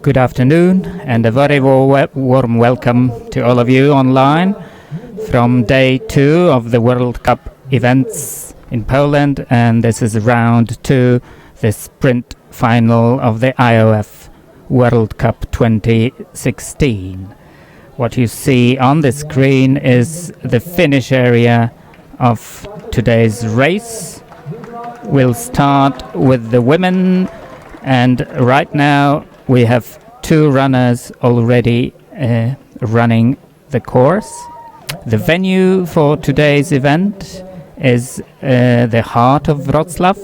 Good afternoon and a very warm welcome to all of you online from day 2 of the World Cup events in Poland, and this is round 2, the sprint final of the IOF World Cup 2016. What you see on the screen is the finish area of today's race. We'll start with the women, and right now we have 2 runners already running the course. The venue for today's event is the heart of Wroclaw.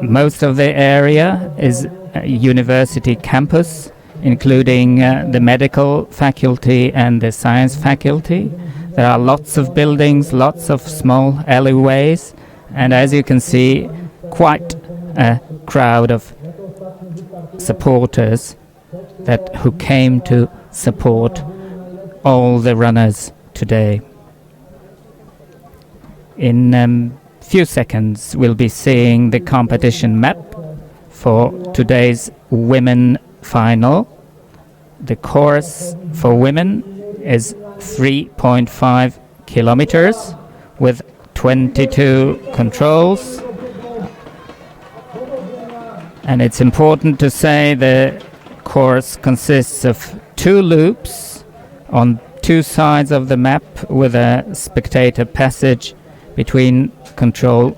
Most of the area is a university campus, including the medical faculty and the science faculty. There are lots of buildings, lots of small alleyways, and as you can see, quite a crowd of supporters who came to support all the runners today. In a few seconds we'll be seeing the competition map for today's women final. The course for women is 3.5 kilometers with 22 controls. And it's important to say the course consists of 2 loops on 2 sides of the map with a spectator passage between controls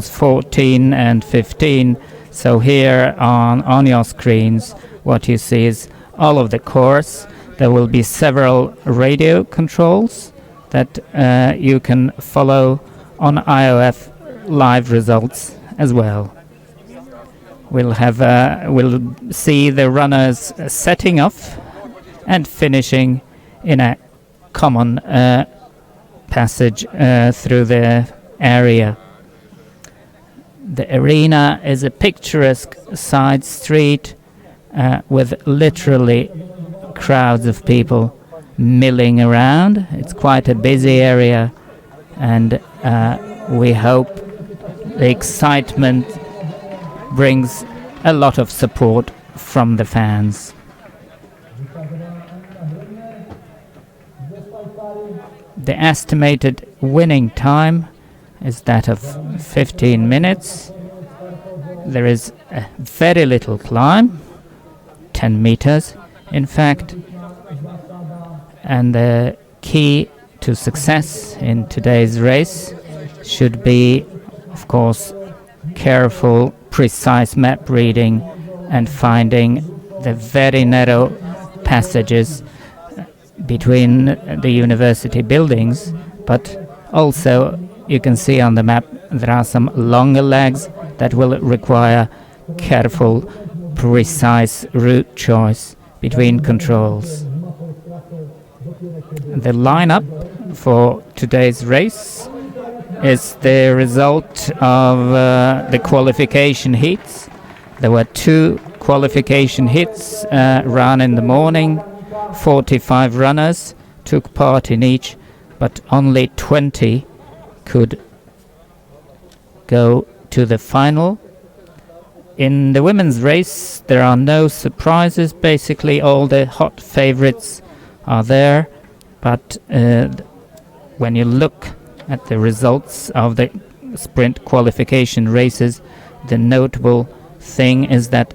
14 and 15. So here on your screens what you see is all of the course. There will be several radio controls that you can follow on IOF live results as well. We'll see the runners setting off and finishing in a common passage through the area. The arena is a picturesque side street with literally crowds of people milling around. It's quite a busy area, and we hope the excitement brings a lot of support from the fans. The estimated winning time is that of 15 minutes. There is a very little climb, 10 meters in fact, and the key to success in today's race should be, of course, careful, precise map reading and finding the very narrow passages between the university buildings, but also you can see on the map there are some longer legs that will require careful, precise route choice between controls. The lineup for today's race is the result of the qualification heats. There were 2 qualification heats run in the morning. 45 runners took part in each, but only 20 could go to the final. In the women's race there are no surprises. Basically all the hot favorites are there, but when you look at the results of the sprint qualification races, the notable thing is that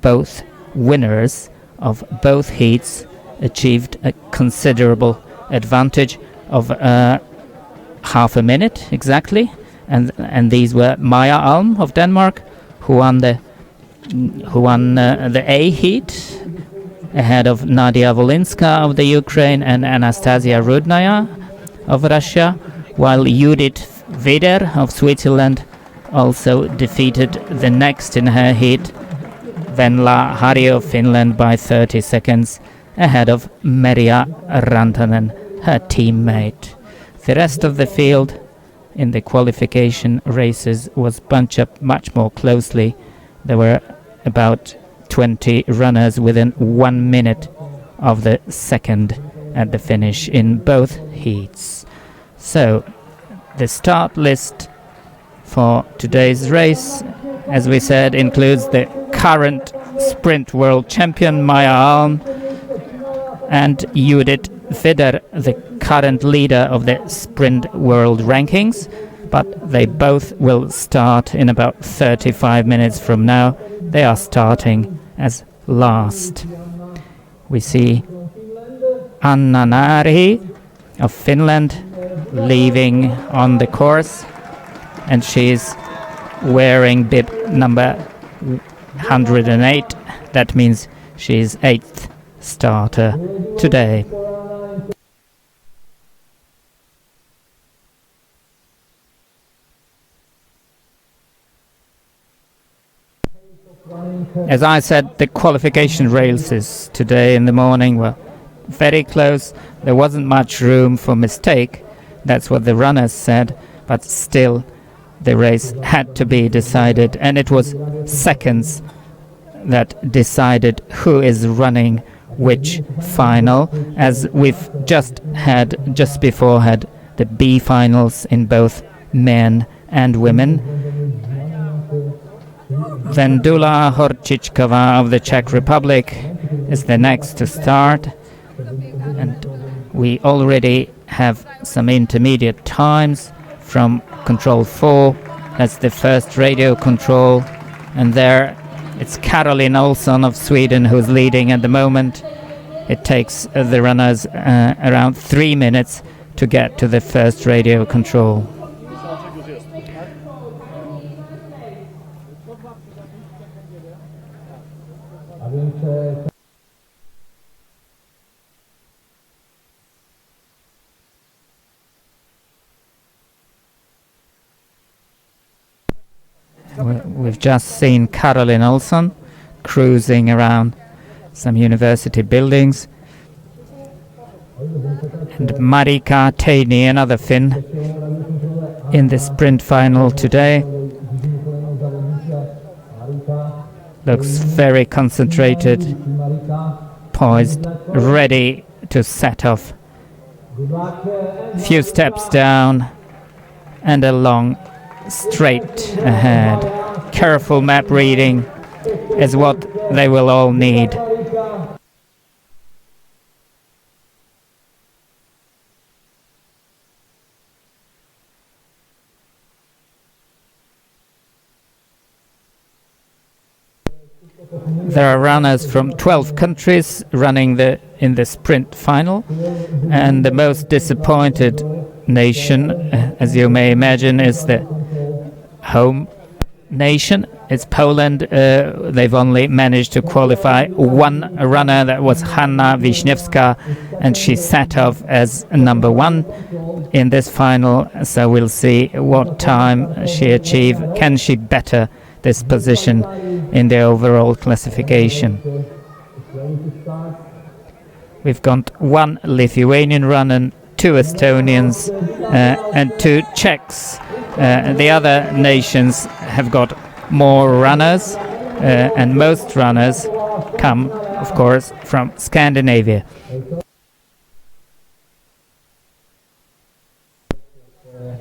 both winners of both heats achieved a considerable advantage of half a minute exactly, and these were Maja Alm of Denmark, who won the A heat ahead of Nadia Volinska of the Ukraine and Anastasia Rudnaya of Russia, while Judith Weder of Switzerland also defeated the next in her heat, Venla Harry of Finland, by 30 seconds ahead of Merja Rantanen, her teammate. The rest of the field in the qualification races was bunched up much more closely. There were about 20 runners within 1 minute of the second at the finish in both heats. So the start list for today's race, as we said, includes the current sprint world champion Maya Alm and Judith Vidar, the current leader of the sprint world rankings. But they both will start in about 35 minutes from now. They are starting as last. We see Anna Nari of Finland leaving on the course, and she's wearing bib number 108. That means she's 8th starter today. As I said, the qualification races today in the morning were very close. There wasn't much room for mistake. That's what the runners said, but still the race had to be decided, and it was seconds that decided who is running which final, as we've just before had the B finals in both men and women. Vendula Horčičková of the Czech Republic is the next to start, and we already have some intermediate times from control 4. That's the first radio control, and there it's Caroline Olsson of Sweden who's leading at the moment. It takes the runners around 3 minutes to get to the first radio control. We've just seen Caroline Olsson cruising around some university buildings, and Marika Teini, another Finn, in the sprint final today. Looks very concentrated, poised, ready to set off. Few steps down and a long straight ahead. Careful map reading is what they will all need. There are runners from 12 countries running in the sprint final, and the most disappointed nation, as you may imagine, is the home nation. It's Poland. They've only managed to qualify one runner, that was Hanna Wiśniewska, and she set off as number 1 in this final, so we'll see what time she achieves. Can she better this position in the overall classification? We've got 1 Lithuanian runner and 2 Estonians and 2 Czechs. The other nations have got more runners, and most runners come, of course, from Scandinavia.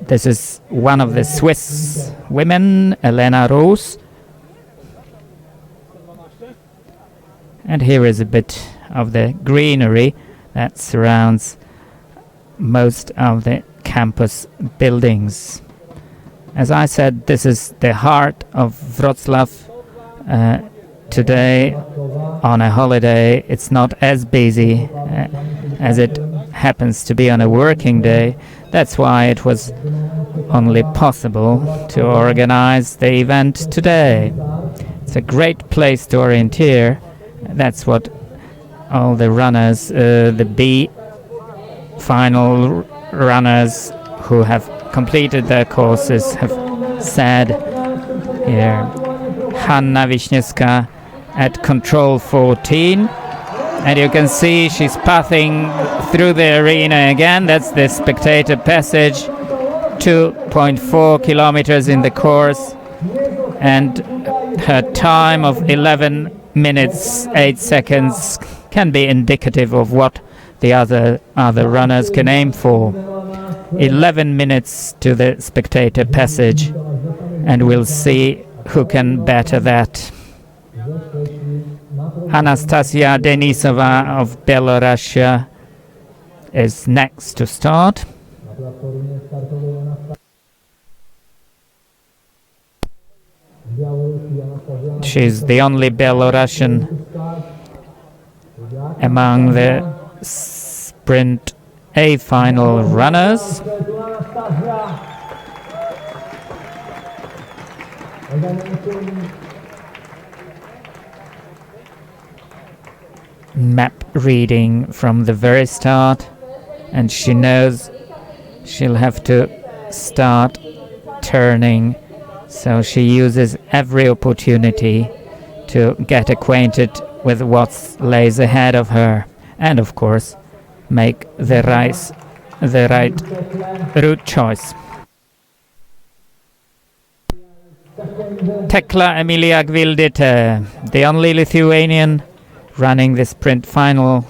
This is one of the Swiss women, Elena Roos. And here is a bit of the greenery that surrounds most of the campus buildings. As I said, this is the heart of Wroclaw. Today, on a holiday, it's not as busy as it happens to be on a working day. That's why it was only possible to organize the event today. It's a great place to orienteer. That's what all the runners, the B final runners who have completed their courses, have said here. Hanna Wiśniewska at control 14, and you can see she's pathing through the arena again. That's the spectator passage, 2.4 kilometers in the course, and her time of 11 minutes 8 seconds can be indicative of what the other runners can aim for. 11 minutes to the spectator passage, and we'll see who can better that. Anastasia Denisova of Belarus is next to start. She's the only Belarusian among the sprint A final runners. Map reading from the very start, and she knows she'll have to start turning, so she uses every opportunity to get acquainted with what lays ahead of her, and of course make the right route choice. Tekla Emilia Gvildite, the only Lithuanian running the sprint final.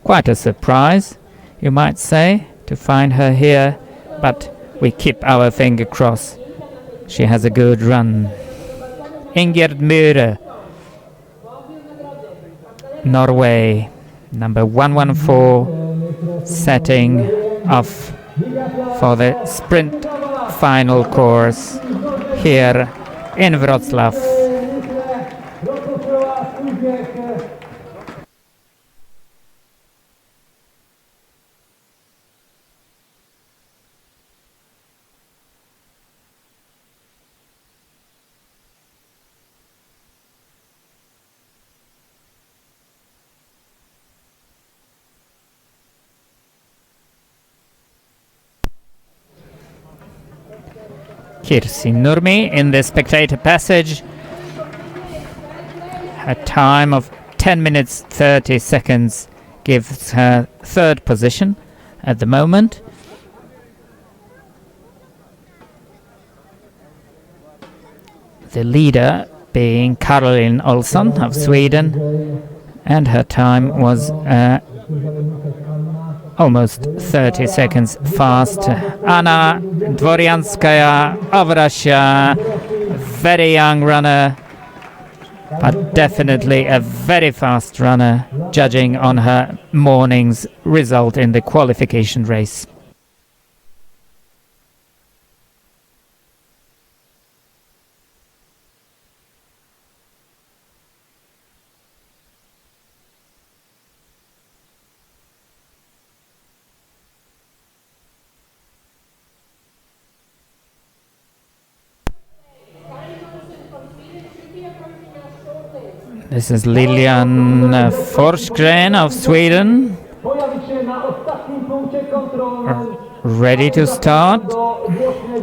Quite a surprise, you might say, to find her here, but we keep our finger crossed. She has a good run. Ingrid Myhre, Norway, number 114, setting off for the sprint final course here in Wroclaw. Kirsi Nurmi in the spectator passage. A time of 10 minutes 30 seconds gives her third position at the moment. The leader being Caroline Olsson of Sweden, and her time was almost 30 seconds fast. Anna Dvoryanskaya of Russia, very young runner, but definitely a very fast runner, judging on her morning's result in the qualification race. This is Lilian Forsgren of Sweden, ready to start,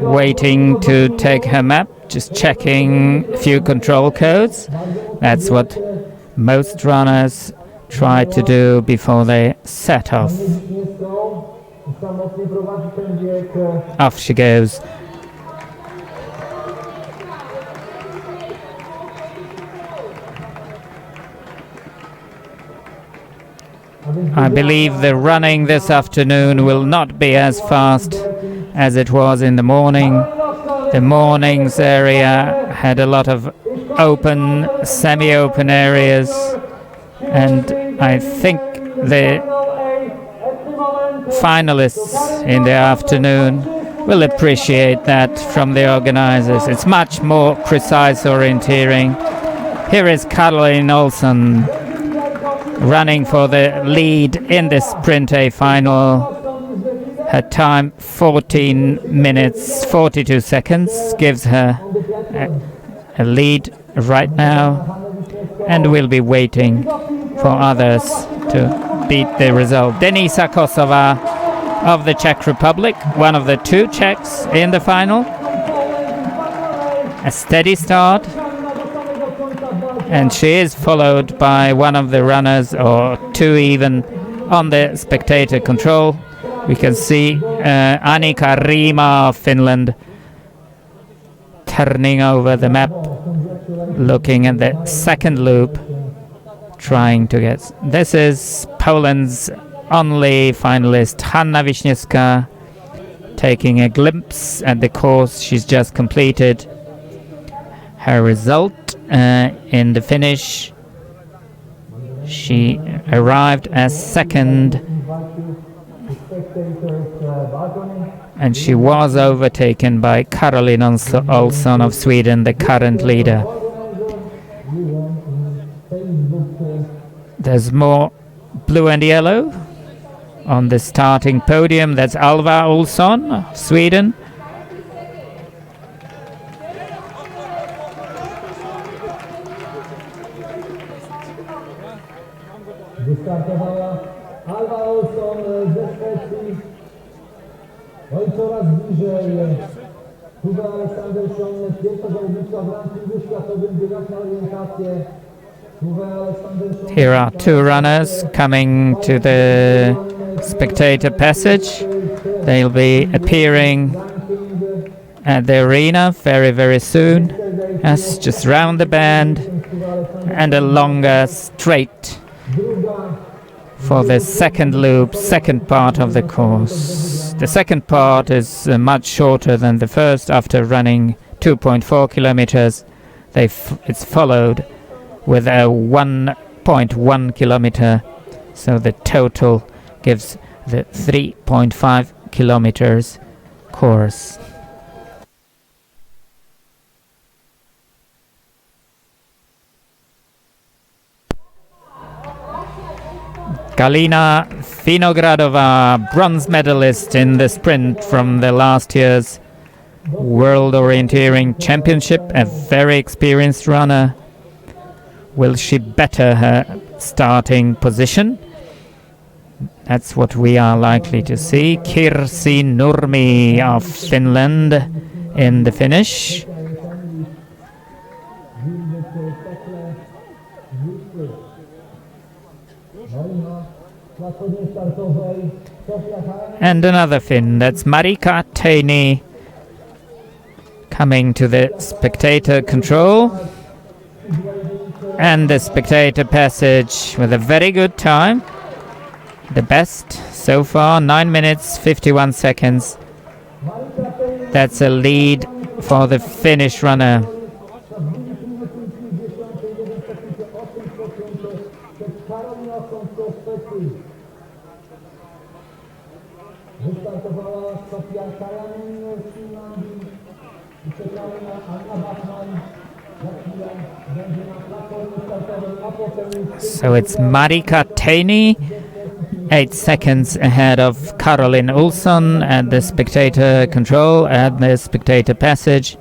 waiting to take her map, just checking a few control codes. That's what most runners try to do before they set off. Off she goes. I believe the running this afternoon will not be as fast as it was in the morning. The morning's area had a lot of open, semi-open areas, and I think the finalists in the afternoon will appreciate that from the organizers. It's much more precise orienteering. Here is Caroline Olsson running for the lead in the Sprint A final. Her time 14 minutes 42 seconds gives her a lead right now, and we'll be waiting for others to beat the result. Denisa Kosova of the Czech Republic, one of the two Czechs in the final. A steady start, and she is followed by one of the runners, or two even, on the spectator control. We can see Annika Rima of Finland turning over the map, looking at the second loop, trying to get... This is Poland's only finalist, Hanna Wiśniewska, taking a glimpse at the course she's just completed. Her result in the finish She arrived as second, and she was overtaken by Caroline Olsson of Sweden, the current leader. There's more blue and yellow on the starting podium. That's Alva Olsson of Sweden. Wystartowała Alva Olsson ze Szwecji. No i coraz bliżej Tuve Aleksandersson, pierwsza zawodniczka w rankingu światowym, biegać na orientację. Here are two runners coming to the spectator passage. They'll be appearing at the arena very soon. As just round the bend and a longer straight for the second loop, second part of the course. The second part is much shorter than the first. After running 2.4 kilometers, it's followed with a 1.1 kilometer, so the total gives the 3.5 kilometers course. Galina Vinogradova, bronze medalist in the sprint from the last year's World Orienteering Championship, a very experienced runner. Will she better her starting position? That's what we are likely to see. Kirsi Nurmi of Finland in the finish. And another Finn, that's Marika Teini, coming to the spectator control and the spectator passage with a very good time. The best so far, 9 minutes 51 seconds. That's a lead for the Finnish runner. So it's Marika Teini, 8 seconds ahead of Caroline Olsson at the spectator control, at the spectator passage,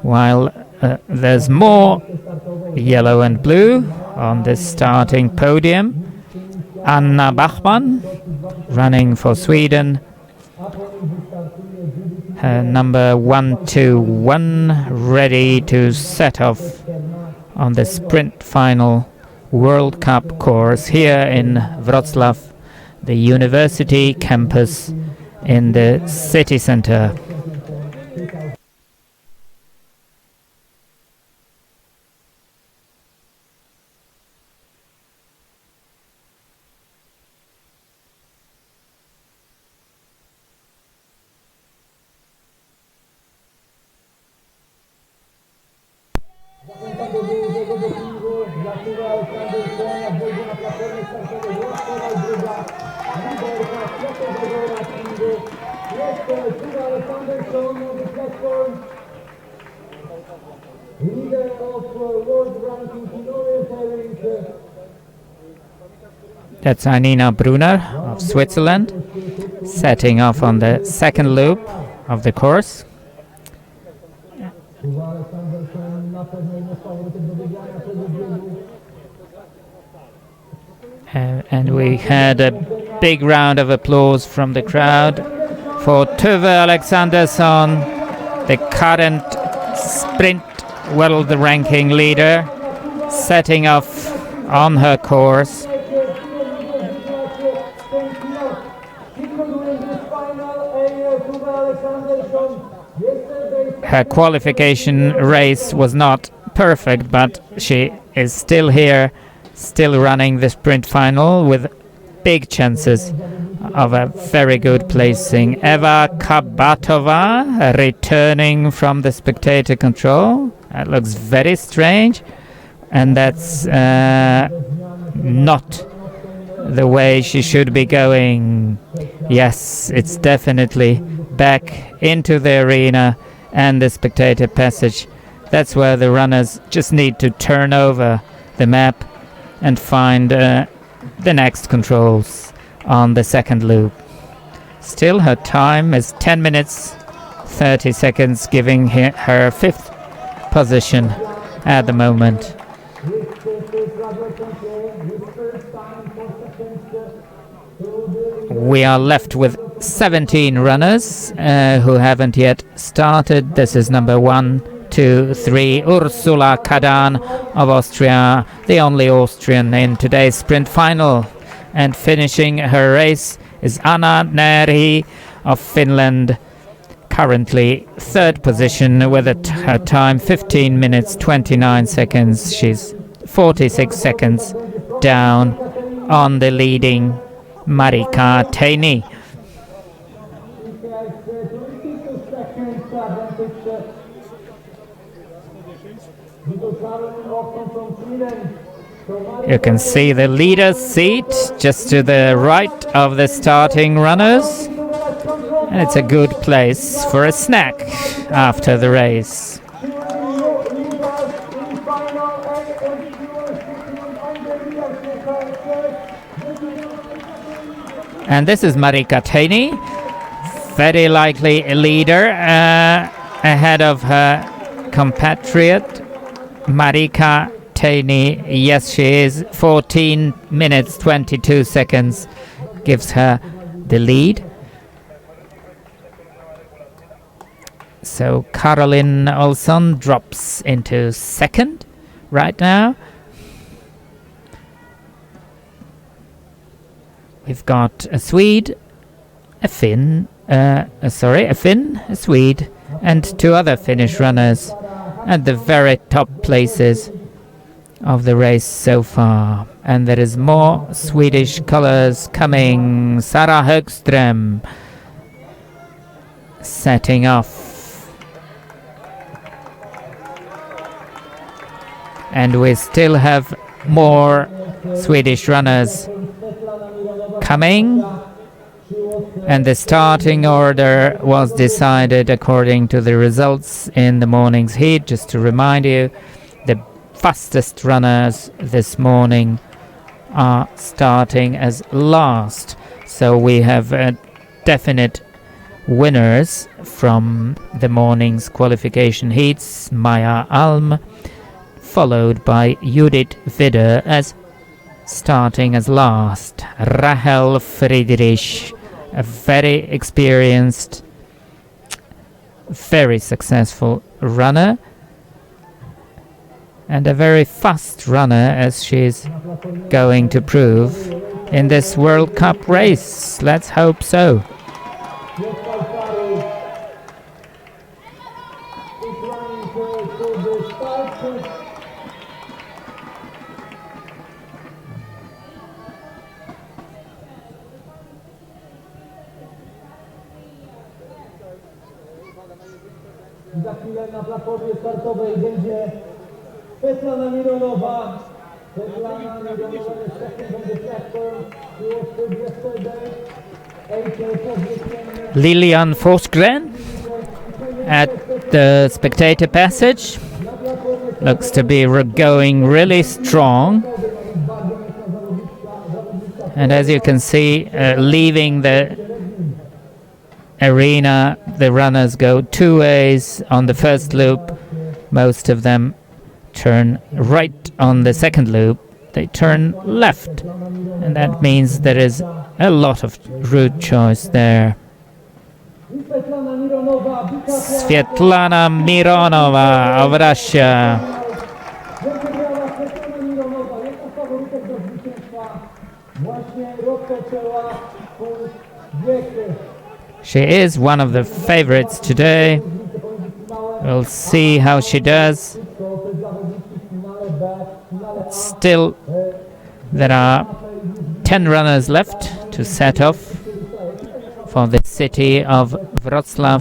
while there's more yellow and blue on the starting podium. Anna Bachmann, running for Sweden, her number 121, ready to set off on the sprint final World Cup course here in Wroclaw, the university campus in the city center. Leader of world ranking in Orienteering. That's Anina Brunner of Switzerland, setting off on the second loop of the course. And we had a big round of applause from the crowd for Tuve Aleksandersson, the current sprint world ranking leader, setting off on her course. Her qualification race was not perfect, but she is still here, still running the sprint final with big chances of a very good placing. Eva Kabatova returning from the spectator control. That looks very strange. And that's not the way she should be going. Yes, it's definitely back into the arena and the spectator passage. That's where the runners just need to turn over the map and find the next controls on the second loop. Still, her time is 10 minutes 30 seconds, giving her fifth position at the moment. We are left with 17 runners who haven't yet started. This is number 1, 2, 3, Ursula Kadan of Austria, the only Austrian in today's sprint final. And finishing her race is Anna Neri of Finland, currently third position with her time 15 minutes 29 seconds. She's 46 seconds down on the leading Marika Teini. You can see the leader's seat just to the right of the starting runners, and it's a good place for a snack after the race. And this is Marika Teini, very likely a leader ahead of her compatriot Marika Teini. Yes, she is. 14 minutes 22 seconds gives her the lead. So Caroline Olsson drops into second right now. We've got a Swede, a Finn, a Swede, and two other Finnish runners at the very top places of the race so far. And there is more Swedish colors coming. Sara Högström setting off. And we still have more Swedish runners coming, and the starting order was decided according to the results in the morning's heat. Just to remind you, the fastest runners this morning are starting as last, so we have definite winners from the morning's qualification heats. Maja Alm, followed by Judith Vidder as starting as last. Rahel Friedrich, a very experienced, very successful runner, and a very fast runner, as she's going to prove in this World Cup race. Let's hope so. Za chwilę na platformie startowej będzie Svetlana Mironowa. Svetlana Mironowa is second on the platform. She was good yesterday. Lilian Forsgren at the spectator passage. Looks to be going really strong. And as you can see, leaving the arena, the runners go two ways on the first loop. Most of them turn right on the second loop. They turn left, and that means there is a lot of route choice there. Svetlana Mironova of Russia. She is one of the favorites today. We'll see how she does. Still, there are 10 runners left to set off for the city of Wroclaw.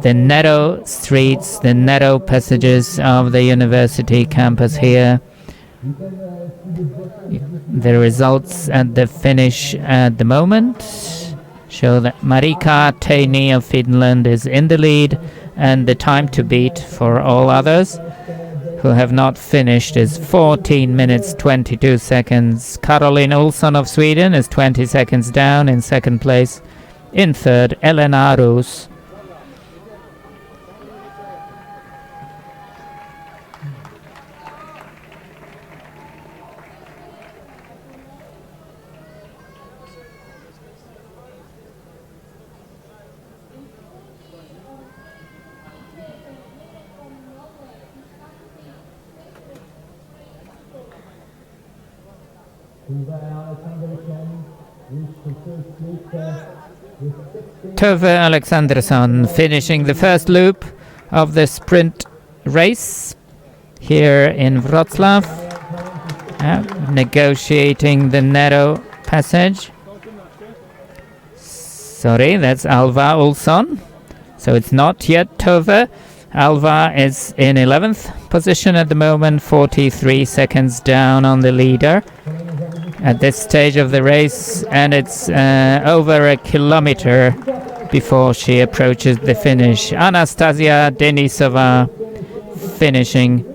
The narrow streets, the narrow passages of the university campus here. The results at the finish at the moment show that Marika Teini of Finland is in the lead, and the time to beat for all others who have not finished is 14 minutes 22 seconds. Caroline Olsson of Sweden is 20 seconds down in second place. In third, Elena Rus. Tove Alexandersson finishing the first loop of the sprint race here in Wroclaw, negotiating the narrow passage. Sorry, that's Alva Olsson. So it's not yet Tove. Alva is in 11th position at the moment, 43 seconds down on the leader at this stage of the race, and it's over a kilometer before she approaches the finish. Anastasia Denisova finishing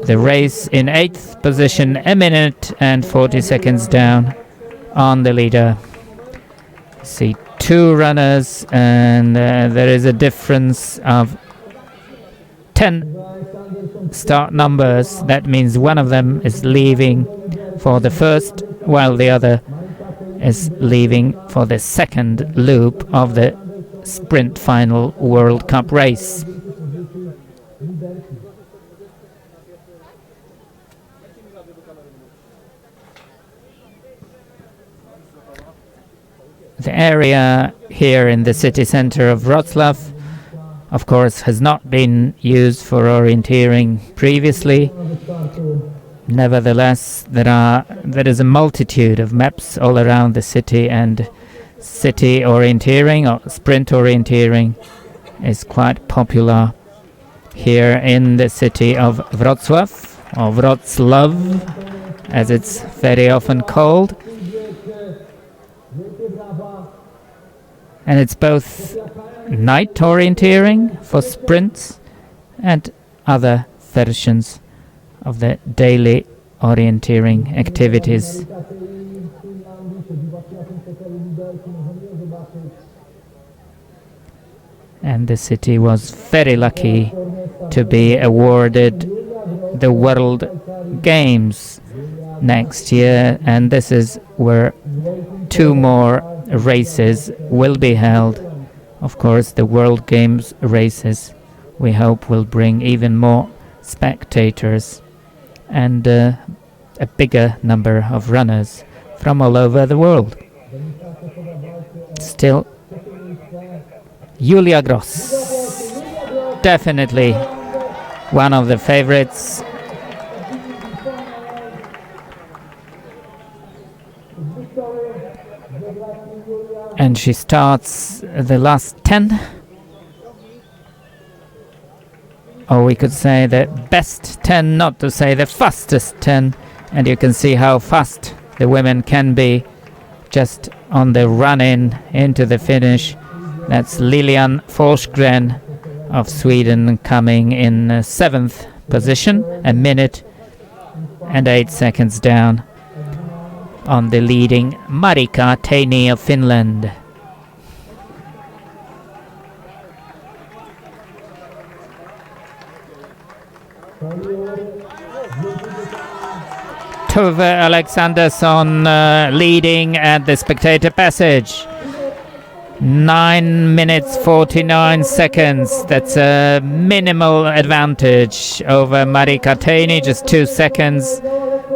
the race in 8th position, a minute and 40 seconds down on the leader. See two runners, and there is a difference of 10 start numbers. That means one of them is leaving for the first, while the other is leaving for the second loop of the sprint final World Cup race. The area here in the city center of Wroclaw, of course, has not been used for orienteering previously. Nevertheless, there is a multitude of maps all around the city, and city orienteering or sprint orienteering is quite popular here in the city of Wrocław, or Wrocław as it's very often called. And it's both night orienteering for sprints and other versions of the daily orienteering activities. And the city was very lucky to be awarded the World Games next year, and this is where two more races will be held. Of course, the World Games races, we hope, will bring even more spectators and a bigger number of runners from all over the world. Still, Julia Gross, definitely one of the favorites. And she starts the last 10. Or we could say the best 10, not to say the fastest 10. And you can see how fast the women can be just on the run-in into the finish. That's Lilian Forsgren of Sweden coming in 7th position, a minute and 8 seconds down on the leading Marika Teini of Finland. Tove Alexandersson leading at the spectator passage. 9 minutes 49 seconds. That's a minimal advantage over Marika Teini, just 2 seconds.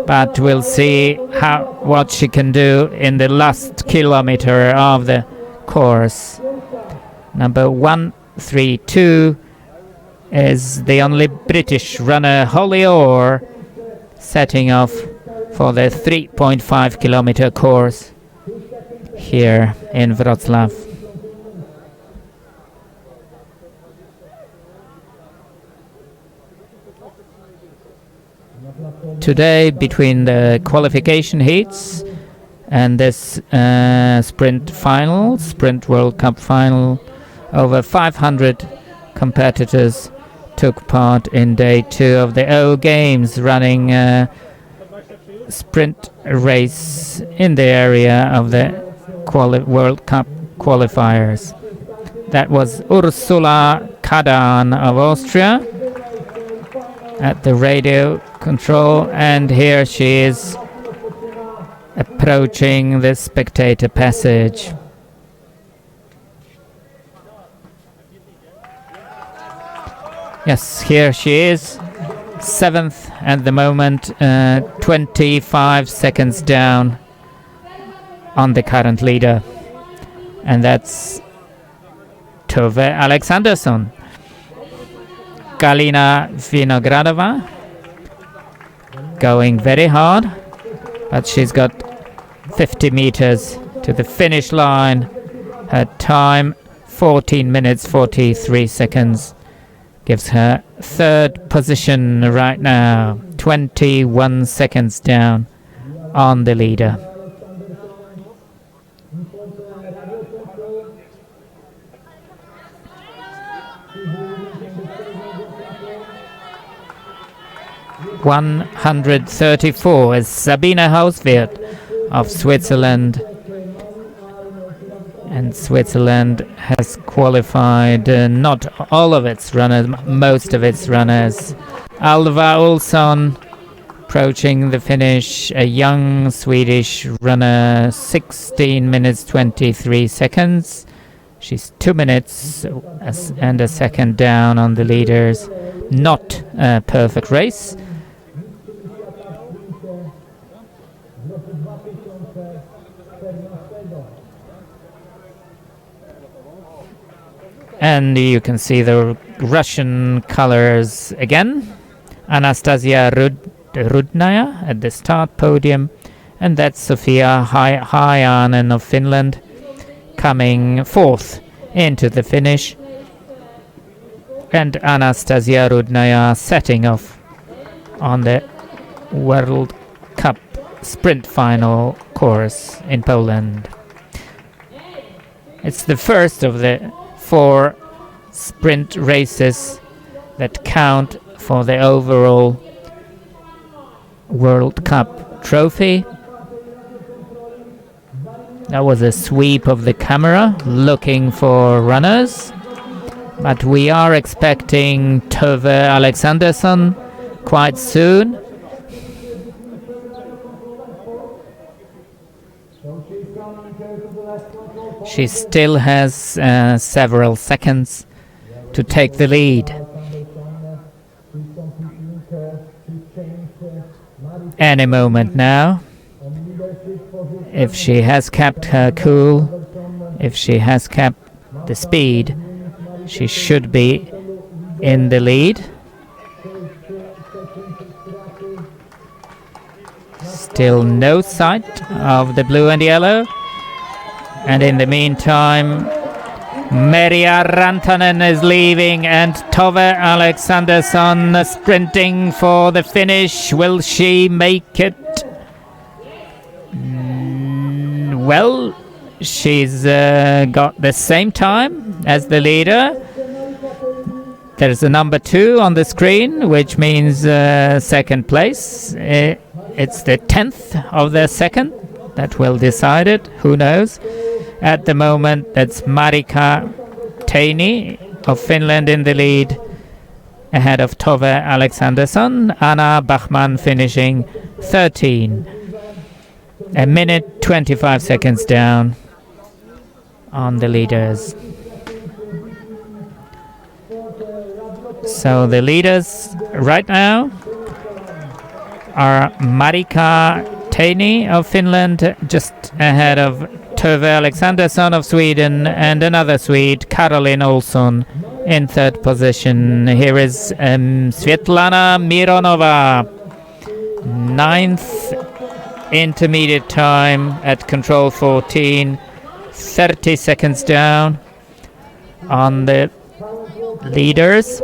But we'll see what she can do in the last kilometer of the course. Number 132 is the only British runner, Holly Orr, setting off for the 3.5 kilometer course here in Wrocław. today between the qualification heats and this Sprint World Cup final. Over 500 competitors took part in day 2 of the O Games, running a sprint race in the area of the World Cup qualifiers. That was Ursula Kadan of Austria at the radio control, and here she is approaching the spectator passage. Yes, here she is, 7th at the moment, 25 seconds down on the current leader, and that's Tove Alexandersson. Galina Vinogradova going very hard, but she's got 50 meters to the finish line. Her time 14 minutes 43 seconds gives her 3rd position right now, 21 seconds down on the leader. (134) is Sabine Hauswirth of Switzerland, and Switzerland has qualified not all of its runners, most of its runners. Alva Olsson approaching the finish, a young Swedish runner, 16 minutes 23 seconds. She's 2 minutes and a second down on the leaders. Not a perfect race. And you can see the Russian colors again. Anastasia Rudnaya at the start podium, and that's Sofia Haajanen of Finland coming 4th into the finish, and Anastasia Rudnaya setting off on the World Cup sprint final course in Poland. It's the first of the 4 sprint races that count for the overall World Cup trophy. That was a sweep of the camera looking for runners, but we are expecting Tove Alexandersson quite soon. She still has several seconds to take the lead. Any moment now, if she has kept her cool, if she has kept the speed, she should be in the lead. Still no sight of the blue and yellow. And in the meantime, Merja Rantanen is leaving, and Tove Alexandersson sprinting for the finish. Will she make it? Well, she's got the same time as the leader. There's a number 2 on the screen, which means second place. It's the 10th of the second that will decide it. Who knows? At the moment, that's Marika Teini of Finland in the lead, ahead of Tove Alexandersson. Anna Bachmann finishing 13. A minute 25 seconds down on the leaders. So the leaders right now are Marika Teini of Finland, just ahead of Tove Alexandersson of Sweden, and another Swede, Caroline Olsson, in 3rd position. Here is Svetlana Mironova, 9th intermediate time at control 14, 30 seconds down on the leaders.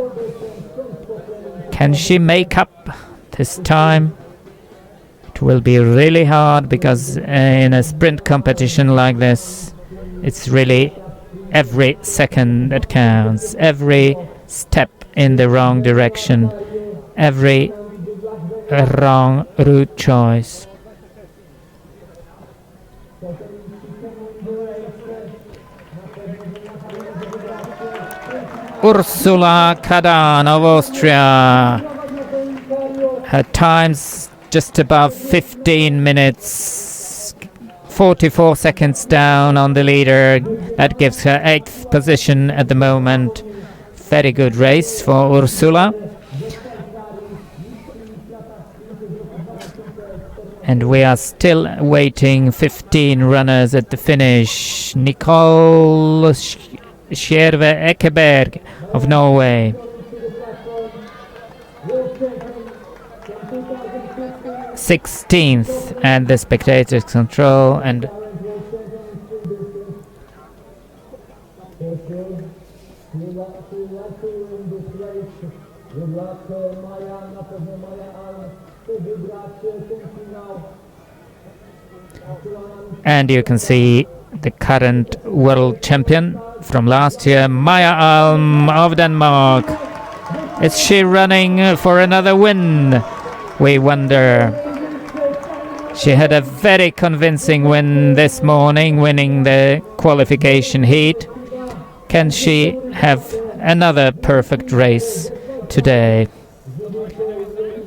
Can she make up this time? It will be really hard because in a sprint competition like this, it's really every second that counts, every step in the wrong direction, every wrong route choice. Ursula Kadan of Austria. Her time's just above 15 minutes, 44 seconds down on the leader. That gives her 8th position at the moment. Very good race for Ursula. And we are still waiting 15 runners at the finish. Nicole Skjerve Ekeberg of Norway. 16th, and the spectators control. And you can see the current world champion from last year, Maja Alm of Denmark. Is she running for another win? We wonder. She had a very convincing win this morning, winning the qualification heat. Can she have another perfect race today?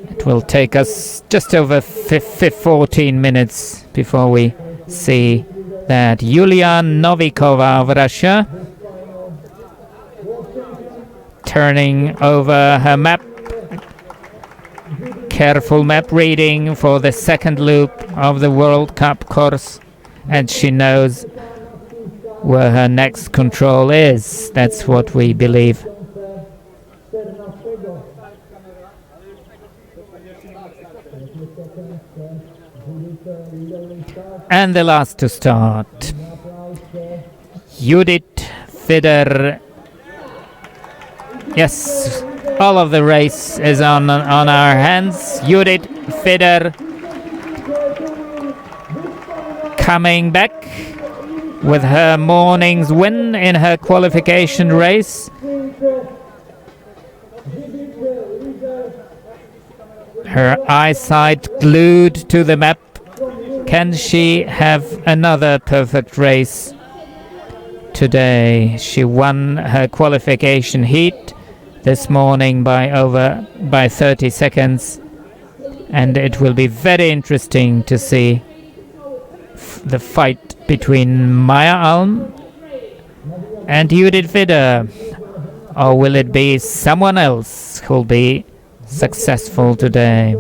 It will take us just over 14 minutes before we see that. Yulia Novikova of Russia, turning over her map. Careful map reading for the second loop of the World Cup course, and she knows where her next control is. That's what we believe. And the last to start, Judith Fider. Yes, all of the race is on our hands. Judith Fider coming back with her morning's win in her qualification race. Her eyesight glued to the map. Can she have another perfect race today? She won her qualification heat this morning by 30 seconds, and it will be very interesting to see the fight between Maja Alm and Judith Fider, or will it be someone else who'll be successful today?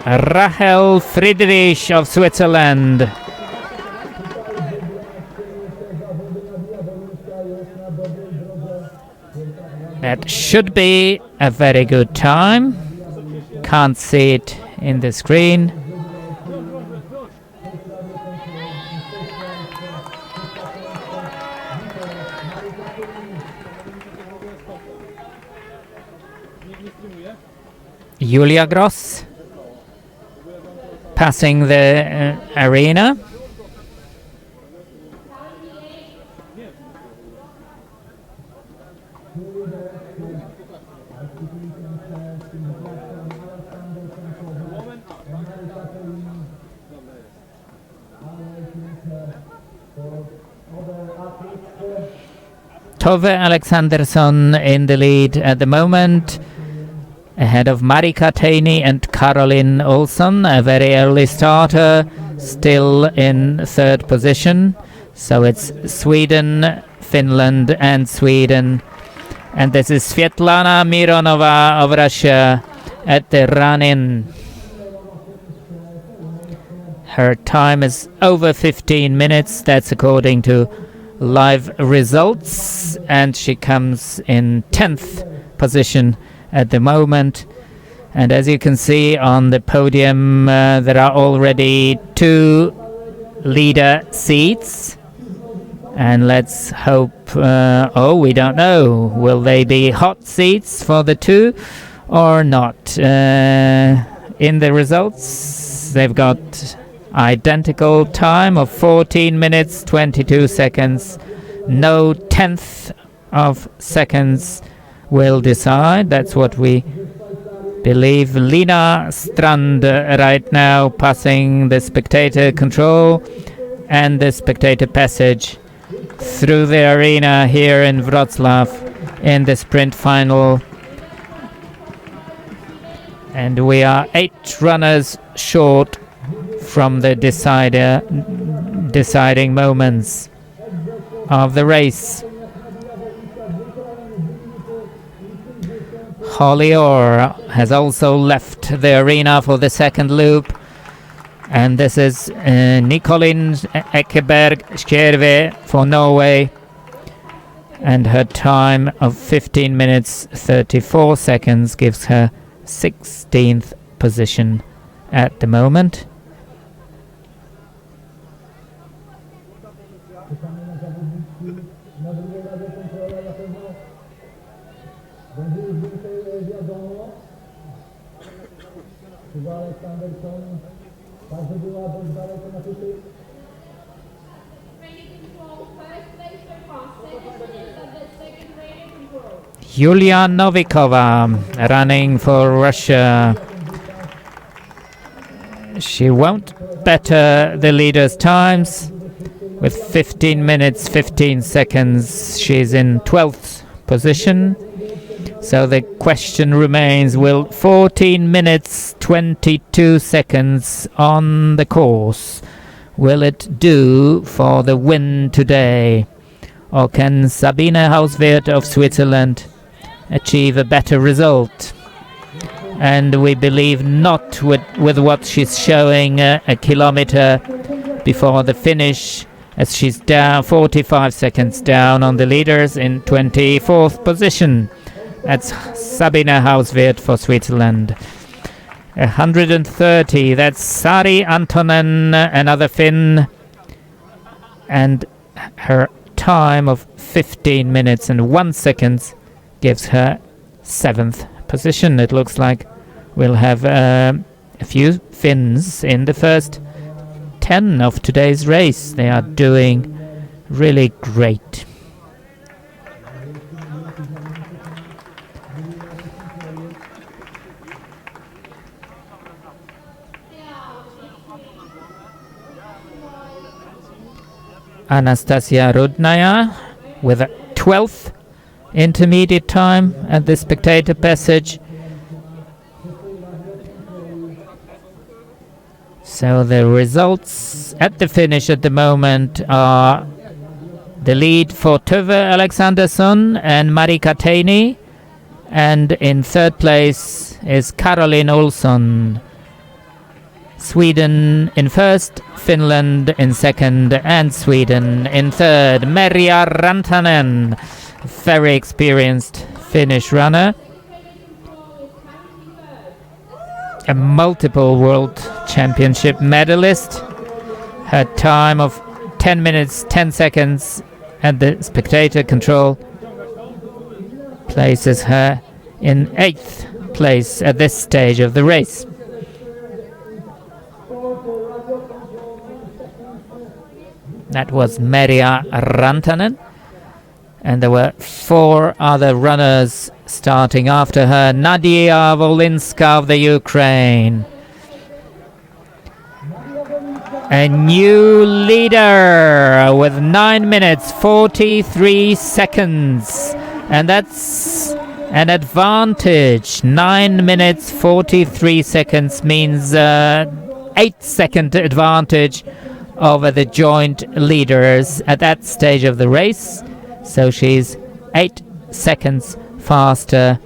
Rachel Friedrich of Switzerland. That should be a very good time. Can't see it in the screen. Julia Gross passing the arena. Tove Alexandersson in the lead at the moment, ahead of Marika Teini and Caroline Olsson, a very early starter, still in third position. So it's Sweden, Finland and Sweden. And this is Svetlana Mironova of Russia at the run-in. Her time is over 15 minutes, that's according to live results, and she comes in 10th position at the moment. And as you can see on the podium, there are already 2 leader seats. And let's hope, we don't know. Will they be hot seats for the two or not? In the results, they've got identical time of 14 minutes 22 seconds. No tenth of seconds will decide. That's what we believe. Lina Strand right now passing the spectator control and the spectator passage through the arena here in Wroclaw in the sprint final. And we are 8 runners short from the deciding moments of the race. Holly Orr has also left the arena for the second loop. And this is Nicolin Ekeberg Skjerve for Norway. And her time of 15 minutes 34 seconds gives her 16th position at the moment. Yulia Novikova running for Russia. She won't better the leaders' times. With 15 minutes 15 seconds, she's in 12th position. So the question remains, will 14 minutes 22 seconds on the course, will it do for the win today? Or can Sabine Hauswirth of Switzerland achieve a better result? And we believe not with what she's showing a kilometer before the finish, as she's down 45 seconds down on the leaders in 24th position. That's Sabine Hauswirth for Switzerland. 130, that's Sari Antonen, another Finn, and her time of 15 minutes and 1 second gives her 7th position. It looks like we'll have a few Finns in the first 10 of today's race. They are doing really great. Anastasia Rudnaya with a 12th intermediate time at the spectator passage. So the results at the finish at the moment are the lead for Tove Alexandersson and Marika Teini, and in third place is Caroline Olsson. Sweden in first, Finland in second, and Sweden in third. Merja Rantanen, very experienced Finnish runner, a multiple world championship medalist. Her time of 10 minutes 10 seconds at the spectator control places her in 8th place at this stage of the race. That was Merja Rantanen, and there were 4 other runners starting after her. Nadia Volinska of the Ukraine, a new leader with 9 minutes 43 seconds, and that's an advantage. 9 minutes 43 seconds means 8-second advantage over the joint leaders at that stage of the race. So she's 8 seconds faster.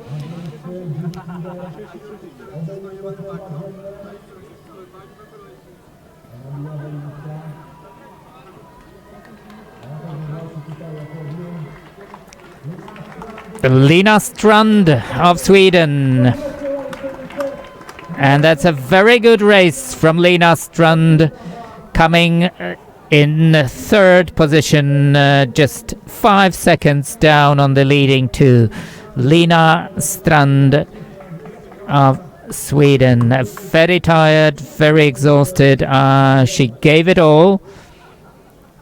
Lina Strand of Sweden. And that's a very good race from Lina Strand, coming in third position, just 5 seconds down on the leading two. Lina Strand of Sweden, very tired, very exhausted. She gave it all,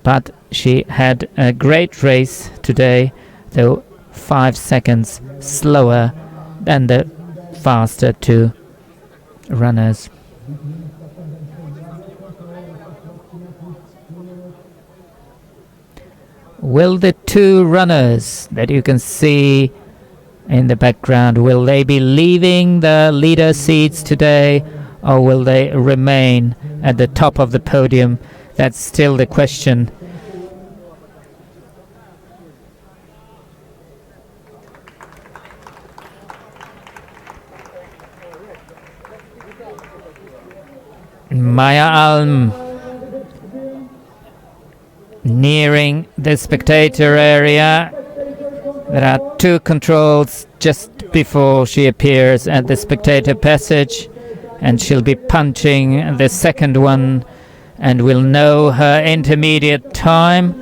but she had a great race today, though 5 seconds slower than the faster two runners. Will the two runners that you can see in the background, will they be leaving the leader seats today, or will they remain at the top of the podium? That's still the question. Maya Alm nearing the spectator area. There are two controls just before she appears at the spectator passage, and she'll be punching the second one and will know her intermediate time,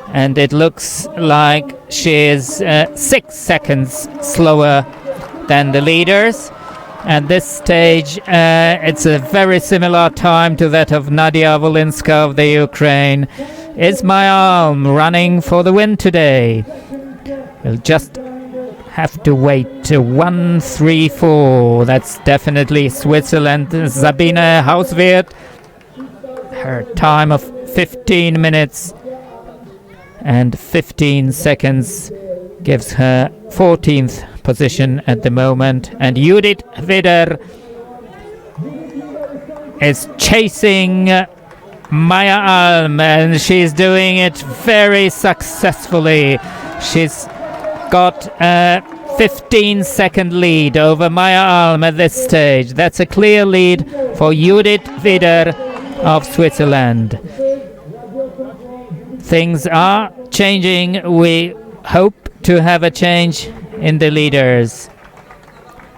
and it looks like she is 6 seconds slower than the leaders. At this stage, it's a very similar time to that of Nadia Volinska of the Ukraine. Is Maya Alm running for the win today? We'll just have to wait. 1:34. That's definitely Switzerland. Sabine Hauswirth. Her time of 15 minutes and 15 seconds gives her 14th position at the moment. And Judith Wider is chasing Maya Alm, and she's doing it very successfully. She's got a 15-second lead over Maya Alm at this stage. That's a clear lead for Judith Wider of Switzerland. Things are changing. We hope to have a change in the leaders.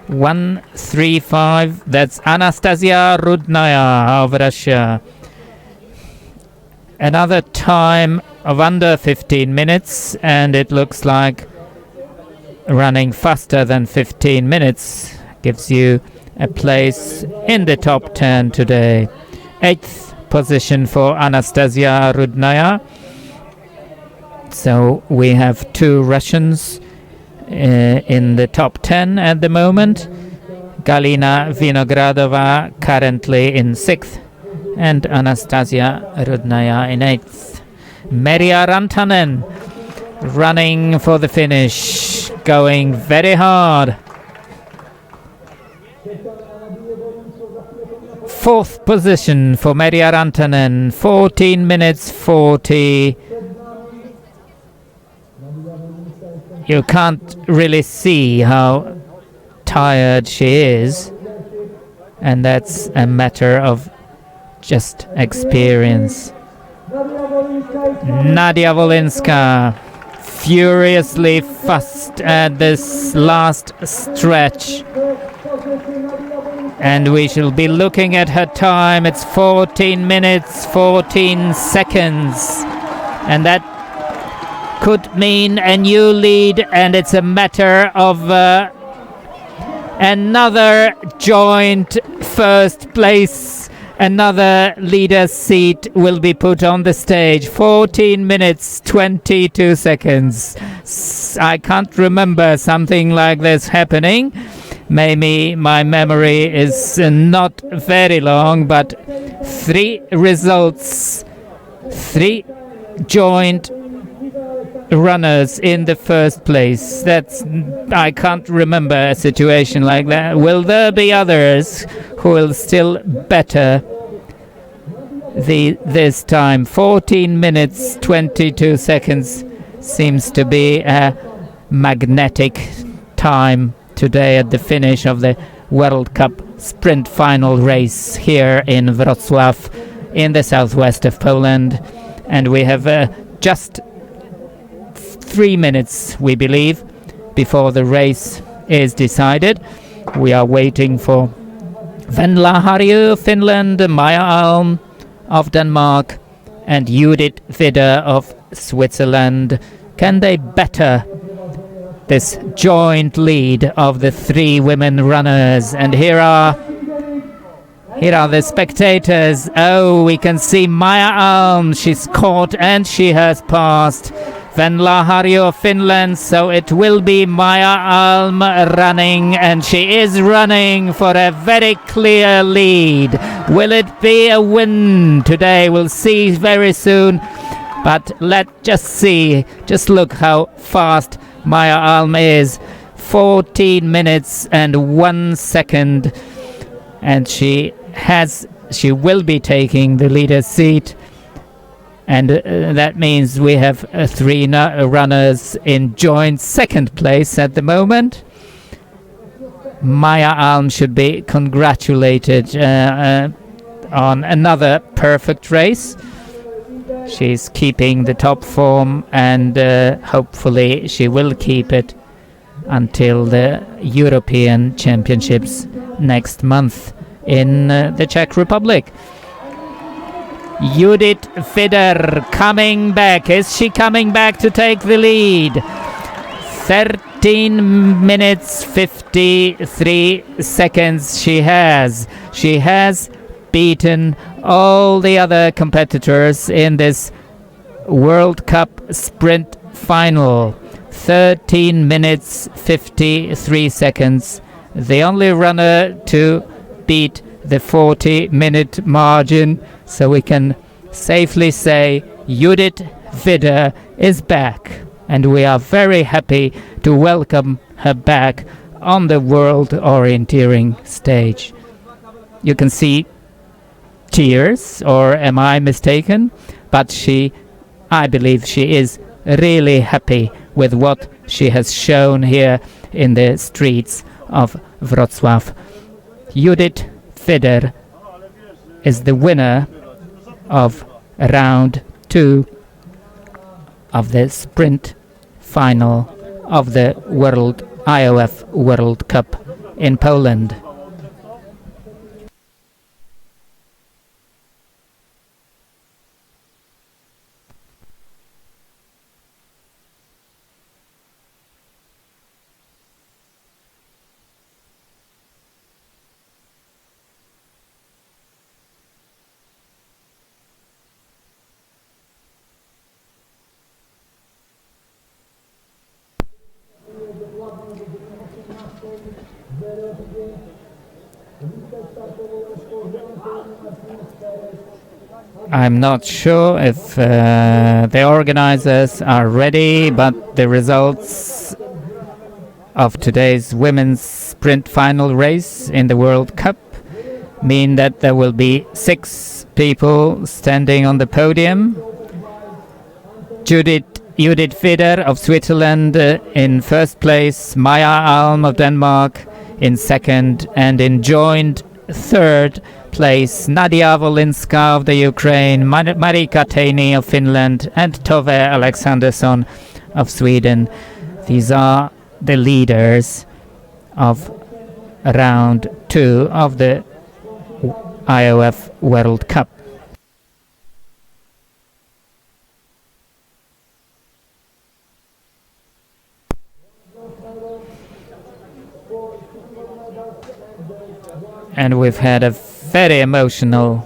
1:35. That's Anastasia Rudnaya of Russia. Another time of under 15 minutes, and it looks like running faster than 15 minutes gives you a place in the top 10 today. 8th position for Anastasia Rudnaya. So we have two Russians in the top 10 at the moment. Galina Vinogradova currently in 6th, and Anastasia Rudnaya in 8th. Merja Rantanen running for the finish, going very hard. 4th position for Merja Rantanen, 14 minutes 40. You can't really see how tired she is, and that's a matter of just experience. Nadia Volinska furiously fast at this last stretch, and we shall be looking at her time. It's 14 minutes 14 seconds, and that could mean a new lead, and it's a matter of another joint first place. Another leader's seat will be put on the stage. 14 minutes 22 seconds. I can't remember something like this happening. Maybe my memory is not very long, but 3 results, 3 joint runners in the first place. I can't remember a situation like that. Will there be others who will still better this time? 14 minutes 22 seconds seems to be a magnetic time today at the finish of the World Cup sprint final race here in Wroclaw in the southwest of Poland. And we have just 3 minutes, we believe, before the race is decided. We are waiting for Venla Harju, Finland, Maya Alm of Denmark, and Judith Widder of Switzerland. Can they better this joint lead of the three women runners? And here are the spectators. Oh, we can see Maya Alm. She's caught and she has passed Venla Harjo of Finland. So it will be Maya Alm running, and she is running for a very clear lead. Will it be a win today? We'll see very soon. But let's just see. Just look how fast Maya Alm is. 14 minutes and 1 second. And she will be taking the leader's seat. And that means we have three runners in joint second place at the moment. Maya Alm should be congratulated on another perfect race. She's keeping the top form, and hopefully she will keep it until the European Championships next month in the Czech Republic. Judith Widder coming back. Is she coming back to take the lead? 13 minutes 53 seconds she has. She has beaten all the other competitors in this World Cup sprint final. 13 minutes 53 seconds. The only runner to beat the 40-minute margin. So we can safely say Judith Widder is back. And we are very happy to welcome her back on the World Orienteering stage. You can see tears, or am I mistaken? But I believe she is really happy with what she has shown here in the streets of Wrocław. Judith Widder is the winner of round 2 of the sprint final of the IOF World Cup in Poland. I'm not sure if the organizers are ready, but the results of today's women's sprint final race in the World Cup mean that there will be 6 people standing on the podium. Judith Widder of Switzerland in first place, Maya Alm of Denmark in second, and in joint third place, Nadia Wolinska of the Ukraine, Marika Teini of Finland, and Tove Alexandersson of Sweden. These are the leaders of round 2 of the IOF World Cup. And we've had a very emotional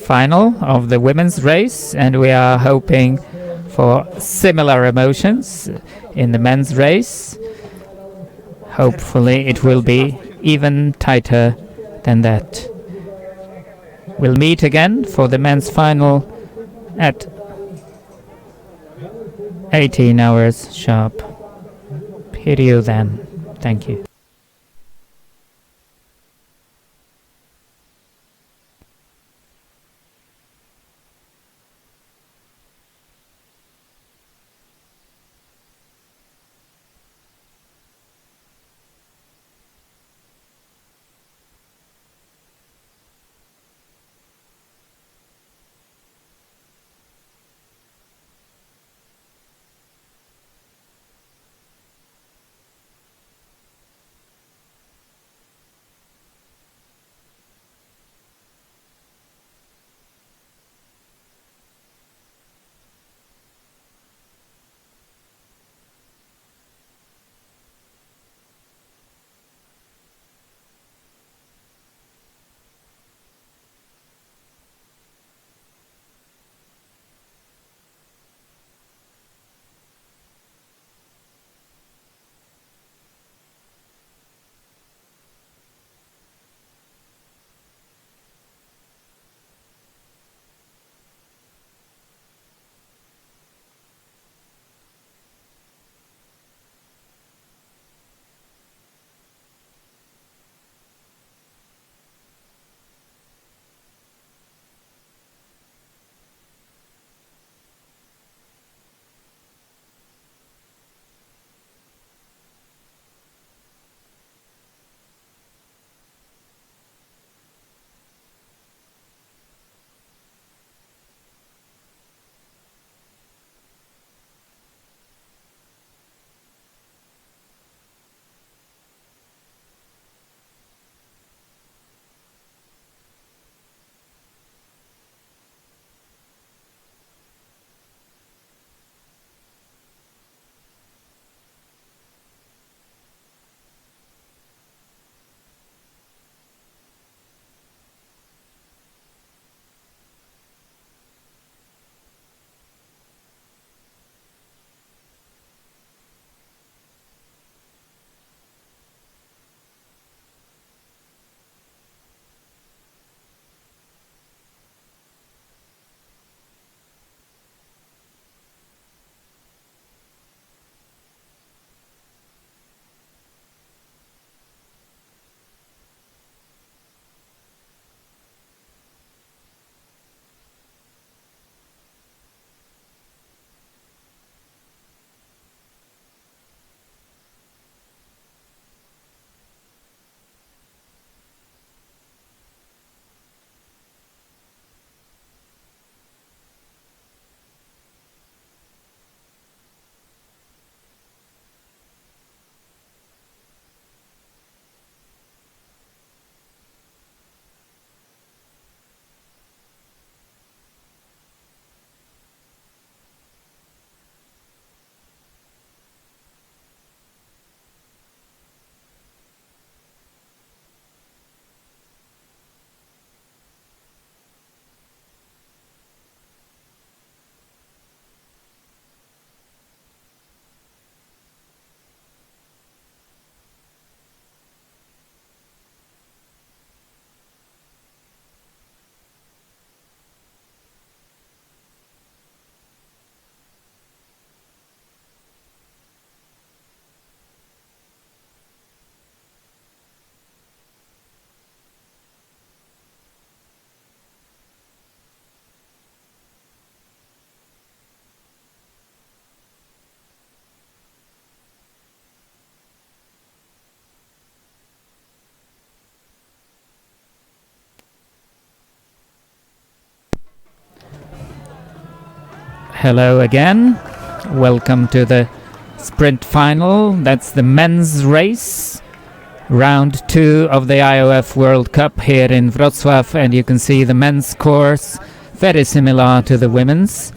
final of the women's race, and we are hoping for similar emotions in the men's race. Hopefully it will be even tighter than that. We'll meet again for the men's final at 18 hours sharp. Hear you then. Thank you. Hello again. Welcome to the sprint final. That's the men's race. Round 2 of the IOF World Cup here in Wrocław, and you can see the men's course very similar to the women's.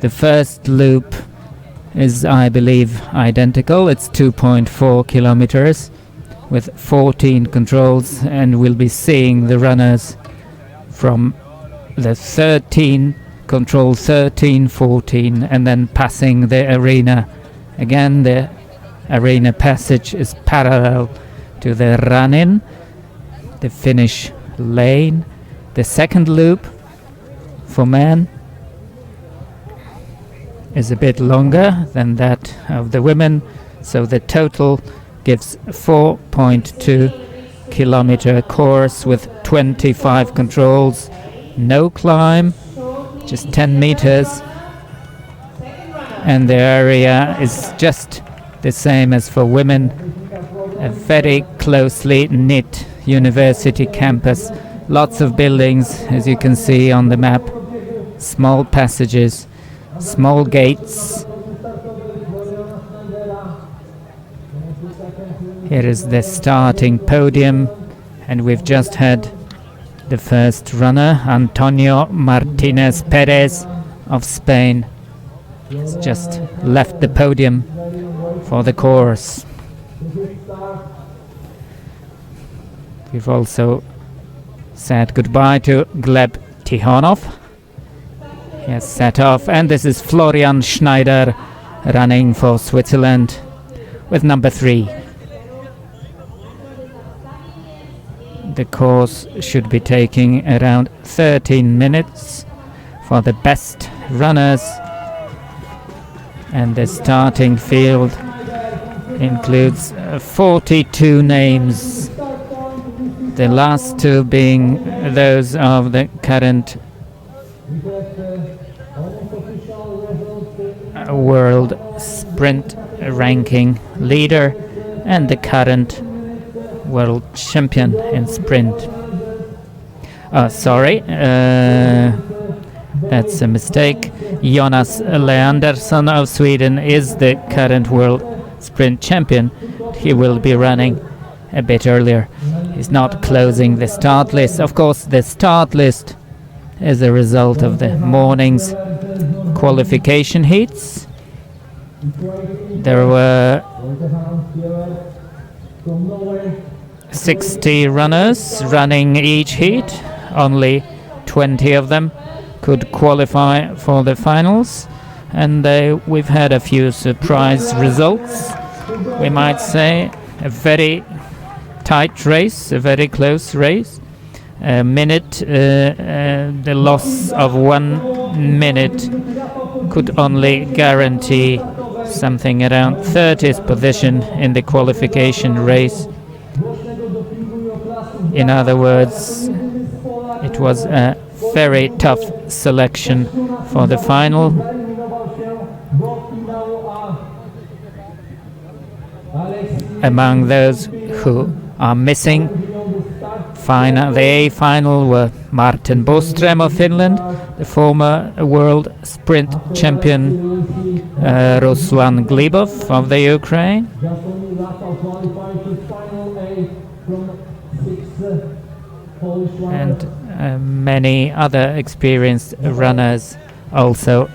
The first loop is, I believe, identical. It's 2.4 kilometers with 14 controls, and we'll be seeing the runners from the 13 control 13, 14, and then passing the arena. Again, the arena passage is parallel to the run-in, the finish lane. The second loop for men is a bit longer than that of the women, so the total gives 4.2 kilometer course with 25 controls, no climb, just 10 meters, and the area is just the same as for women. A very closely knit university campus, lots of buildings as you can see on the map, small passages, small gates. Here is the starting podium, and we've just had the first runner, Antonio Martinez Perez of Spain. He's just left the podium for the course. We've also said goodbye to Gleb Tikhonov. He has set off, and this is Florian Schneider running for Switzerland with number 3. The course should be taking around 13 minutes for the best runners, and the starting field includes 42 names, the last 2 being those of the current world sprint ranking leader and the current world champion in sprint. That's a mistake. Jonas Leandersson of Sweden is the current world sprint champion. He will be running a bit earlier. He's not closing the start list. Of course, the start list is a result of the morning's qualification heats. There were 60 runners running each heat. Only 20 of them could qualify for the finals, and we've had a few surprise results. We might say a very tight race, a very close race. The loss of 1 minute could only guarantee something around 30th position in the qualification race. In other words, it was a very tough selection for the final. Among those who are missing the A final were Martin Boström of Finland, the former world sprint champion Ruslan Glebov of the Ukraine, and many other experienced runners also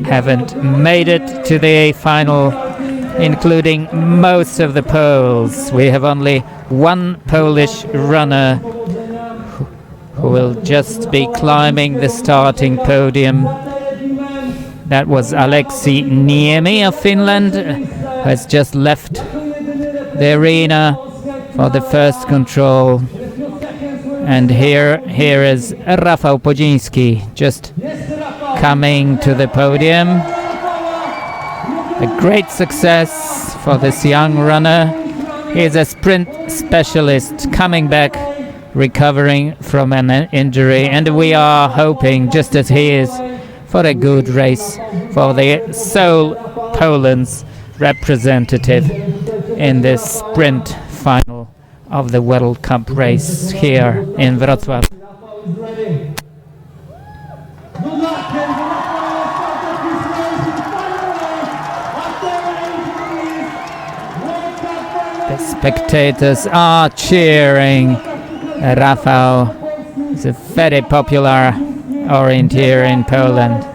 haven't made it to the A final, including most of the Poles. We have only 1 Polish runner who will just be climbing the starting podium. That was Aleksi Niemi of Finland, who has just left the arena for the first control. And here is Rafał Podziński just coming to the podium. A great success for this young runner. He is a sprint specialist coming back, recovering from an injury, and we are hoping, just as he is, for a good race for the sole Poland's representative in this sprint final of the World Cup race here in Wrocław. spectators are cheering. Rafał is a very popular orienteer in Poland.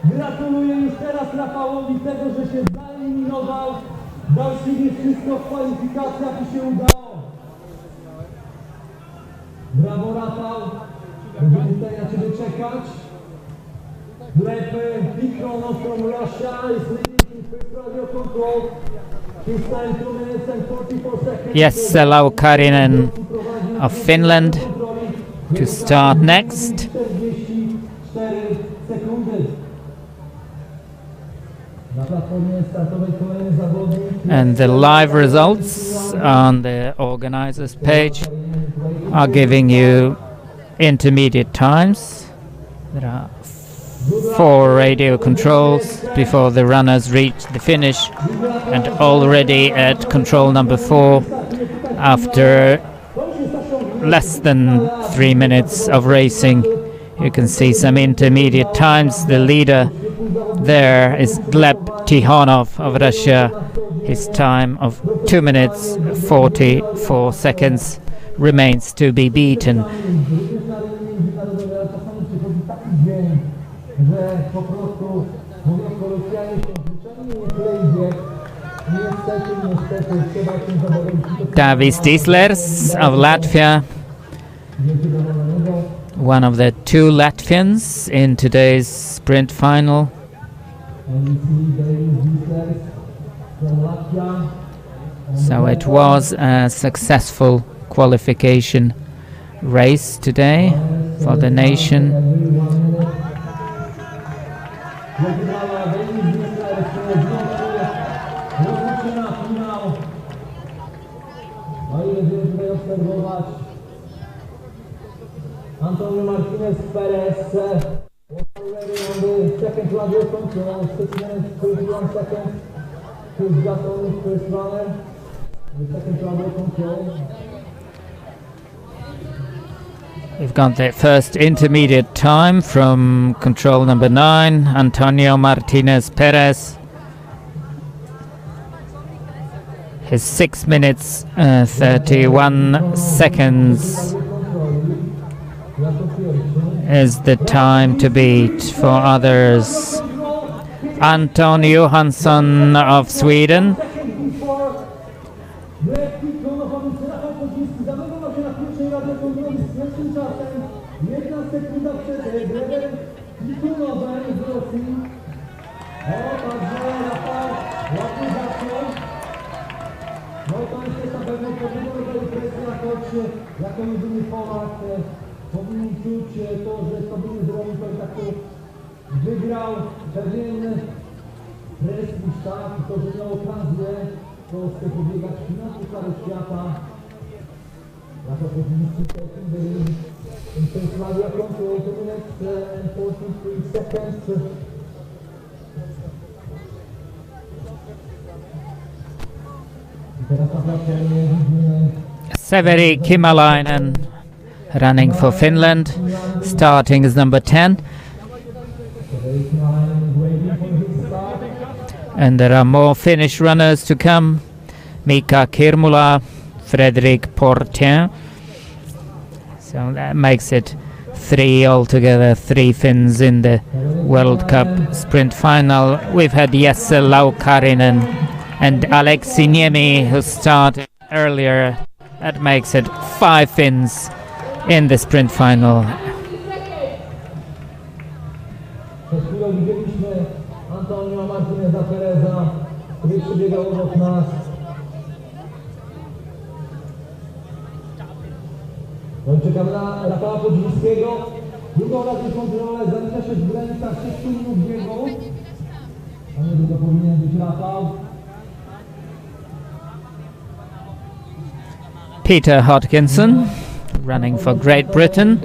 Gratuluję już teraz Rafałowi tego, że się zaeliminował. Dał siebie wszystko w kwalifikacjach i się udało. Brawo Rafał. Będziemy tutaj na Ciebie czekać. Grab Pikron from Russia is leading in first radio control. His time 2 minutes and 44 seconds. Jesse Laukarinen of Finland to start next. 44 sekundy. Na platformie startowej kolejny zawodnik. And the live results on the organizers page are giving you intermediate times. There are 4 radio controls before the runners reach the finish, and already at control number 4, after less than 3 minutes of racing, you can see some intermediate times. The leader there is Gleb Tikhonov of Russia. His time of 2 minutes 44 seconds remains to be beaten. Davis Dislers of Latvia, one of the 2 Latvians in today's sprint final. So it was a successful qualification race today for the nation. Antonio Martinez Perez already on the second radio control, 6 minutes 31 seconds. He's just on his first runner, the second radio control. We've got the first intermediate time from control number 9, Antonio Martinez Perez. His 6 minutes 31 seconds is the time to beat for others. Anton Johansson of Sweden. Jako jedyny Polak powinien czuć to, że stabilny zrobił to i tak wygrał pewien prestiż, tak, i to, że miał okazję to chce pobiegać w finału Pucharu Świata. Jako powinien in Centralia control 2 minutes and 43 seconds. I teraz na platformie widzimy Severi Kimalainen running for Finland, starting as number 10. And there are more Finnish runners to come. Mika Kirmula, Fredrik Portien. So that makes it 3 altogether, 3 Finns in the World Cup sprint final. We've had Jesse Laukarinen and Aleksi Niemi, who started earlier. That makes it 5 Finns in the sprint final. Przed chwilą widzieliśmy Antonio Martineza Pereza, który przebiegał obok nas. Czekamy na Rafała Podzińskiego. Drugą radę kontrolę zamyka się w granicach 6 minut biegu. A niedługo powinien być Rafał. Peter Hodkinson running for Great Britain.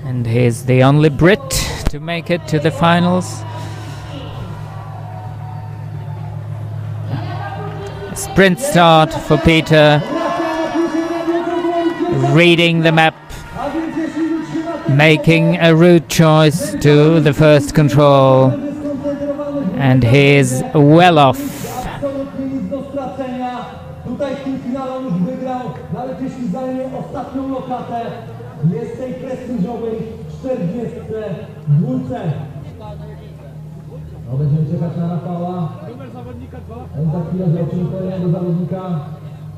And he's the only Brit to make it to the finals. Sprint start for Peter. Reading the map making a route choice to the first control, and he is well off. Absolutnie nic do stracenia. Tutaj w tym finale on już wygrał, nawet jeśli zajmie ostatnią lokatę, jest w tej prestiżowej 42. No, będziemy czekać na Rafała. Za chwilę zobaczymy kolejnego zawodnika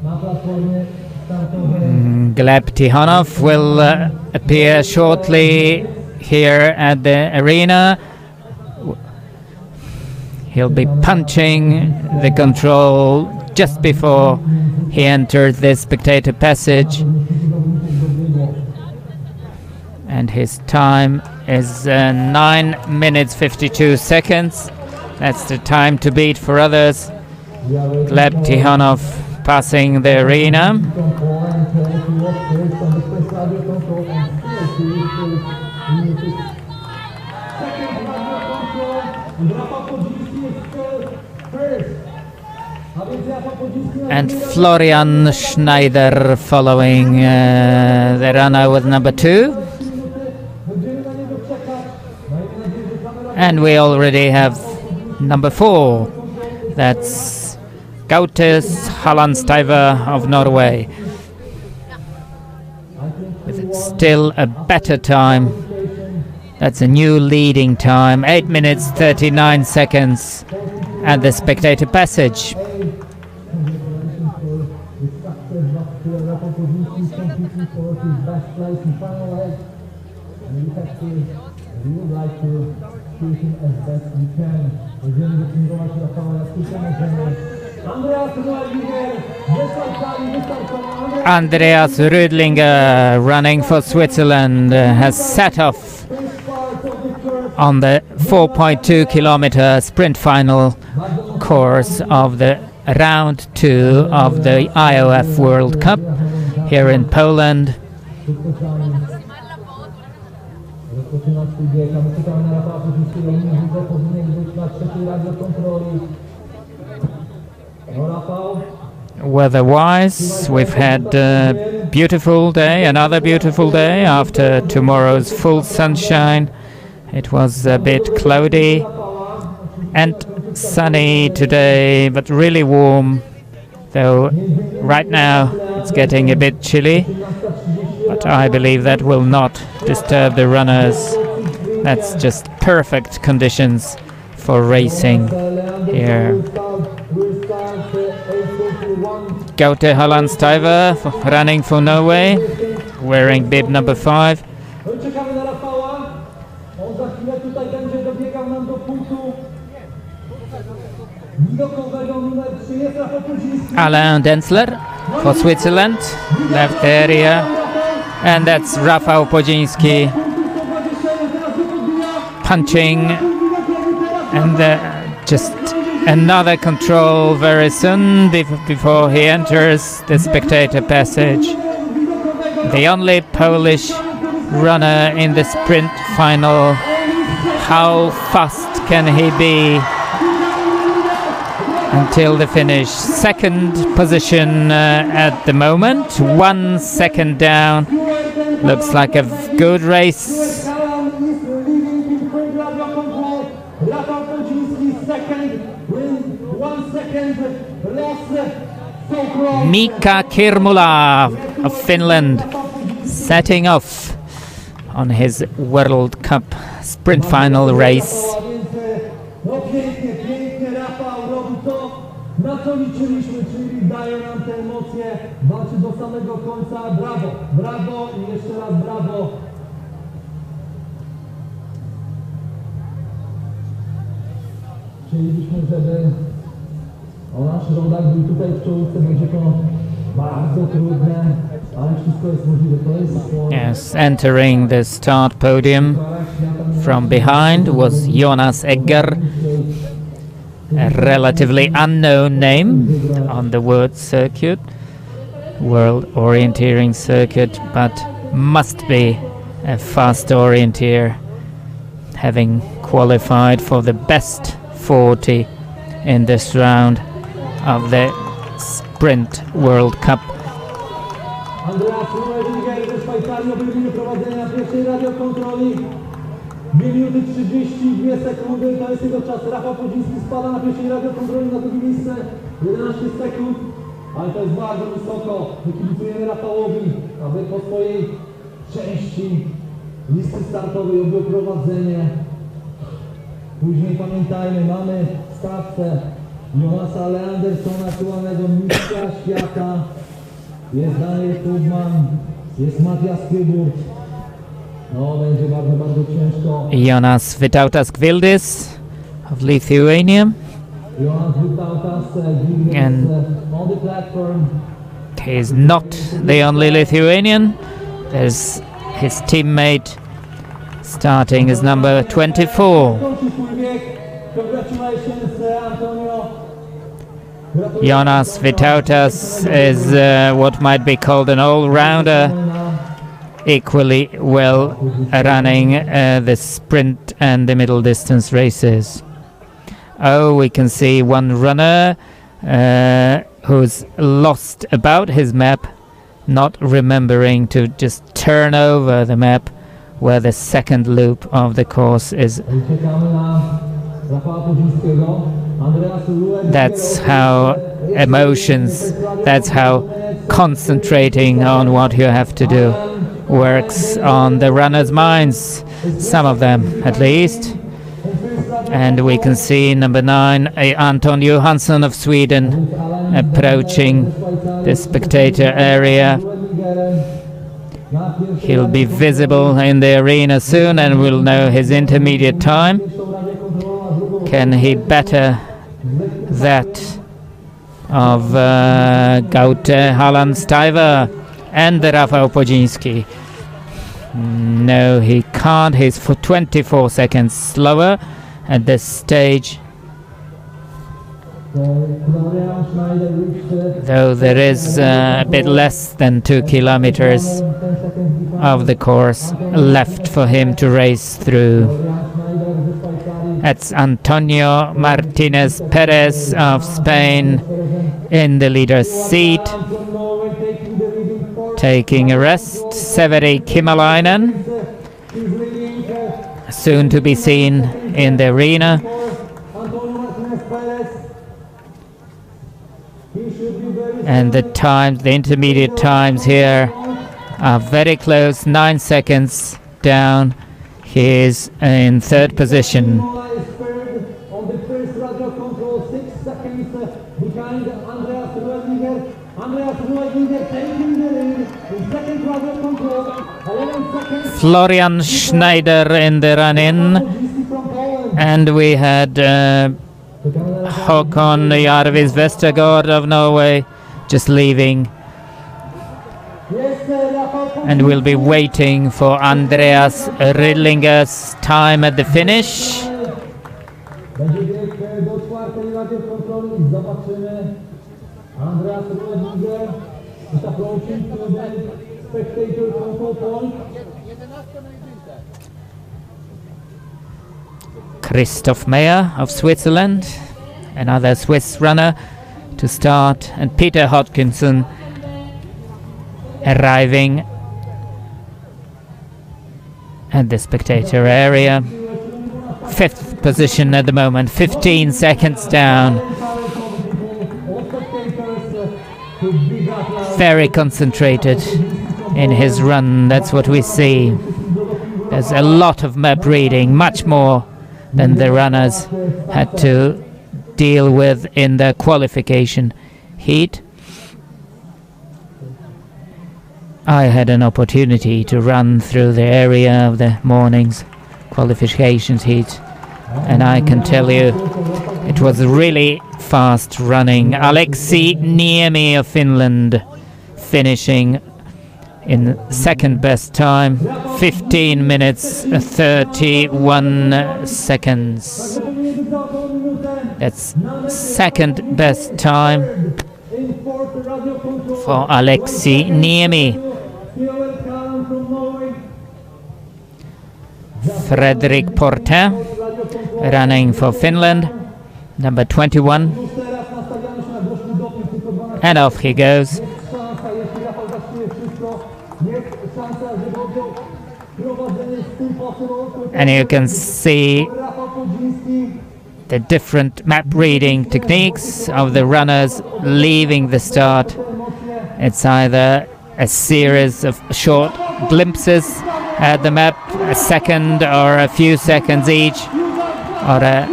na platformie startowej. Gleb Tikhonov will appear shortly here at the arena. He'll be punching the control just before he enters the spectator passage. And his time is 9 minutes 52 seconds. That's the time to beat for others. Gleb Tikhonov passing the arena. And Florian Schneider following the runner with number 2. And we already have number 4. That's Gaute Hallandsteiver of Norway, with still a better time. That's a new leading time, 8 minutes 39 seconds at the spectator passage. Andreas Rüdlinger, running for Switzerland, has set off on the 4.2 kilometer sprint final course of the round 2 of the IOF World Cup here in Poland. Weather-wise, we've had a beautiful day, another beautiful day after tomorrow's full sunshine. It was a bit cloudy and sunny today, but really warm, though right now it's getting a bit chilly, but I believe that will not disturb the runners. That's just perfect conditions for racing here. Gaute Hallandsteiver running for Norway, wearing bib number 5. Alain Denzler for Switzerland, left area, and that's Rafał Podziński punching, and just another control very soon before he enters the spectator passage. The only Polish runner in the sprint final. How fast can he be until the finish? Second position at the moment, 1 second down. Looks like a good race. Mika Kirmula of Finland setting off on his World Cup sprint final race. Na co liczyliśmy, czyli daje nam te emocje, walczy do samego końca. Brawo, brawo i jeszcze raz brawo. Chcielibyśmy, żeby nasz rodak był tutaj w czołówce, będzie to bardzo trudne, ale wszystko jest możliwe. To jest Yes, entering the start podium from behind was Jonas Egger, a relatively unknown name on the World Orienteering circuit, but must be a fast orienteer, having qualified for the best 40 in this round of the Sprint World Cup. pierwszej radiokontroli 2 minuty 32 sekundy, to jest jego czas. Rafał Podziński spada na pierwszej radiokontroli na drugie miejsce, 11 sekund, ale to jest bardzo wysoko. Kibicujemy Rafałowi, aby po swojej części listy startowej odbył prowadzenie. Później pamiętajmy, mamy w stawce Jonasa Andersona, aktualnego mistrza świata. Jest Daniel Kubman, jest Matias Kyburt. No, będzie bardzo, bardzo ciężko. Jonas Vytautas-Gvildis of Lithuania. Jonas Vytautas And on the platform. he is not the only Lithuanian. There's his teammate starting as number 24. Congratulations, Antonio. Jonas Vytautas is what might be called an all-rounder, equally well running the sprint and the middle distance races. Oh, we can see one runner who's lost about his map, not remembering to just turn over the map where the second loop of the course is. That's how emotions, that's how concentrating on what you have to do works on the runners' minds, some of them at least. And we can see number 9, Anton Johansson of Sweden, approaching the spectator area. He'll be visible in the arena soon and we'll know his intermediate time. Can he better that of Gaute Halland-Stuyver and Rafał Podziński? No, he can't. He's for 24 seconds slower at this stage. Though there is a bit less than 2 kilometers of the course left for him to race through. That's Antonio Martinez Perez of Spain in the leader's seat. Taking a rest, Severi Kimalainen, soon to be seen in the arena. And the times, the intermediate times here are very close, 9 seconds down. He is in third position. Florian Schneider in the run-in, and we had Håkon Jarvis Vestergaard of Norway just leaving, and we'll be waiting for Andreas Rydlinger's time at the finish. Christoph Meyer of Switzerland, another Swiss runner to start, and Peter Hodkinson arriving at the spectator area. Fifth position at the moment, 15 seconds down. Very concentrated in his run, that's what we see. There's a lot of map reading, much more than the runners had to deal with in the qualification heat. I had an opportunity to run through the area of the morning's qualifications heat, and I can tell you it was really fast running. Aleksi Niemi of Finland finishing in second best time, 15 minutes 31 seconds. That's second best time for Aleksi Niemi. Fredrik Porte running for Finland, number 21, and off he goes. and you can see the different map reading techniques of the runners leaving the start. It's either a series of short glimpses at the map, a second or a few seconds each, or a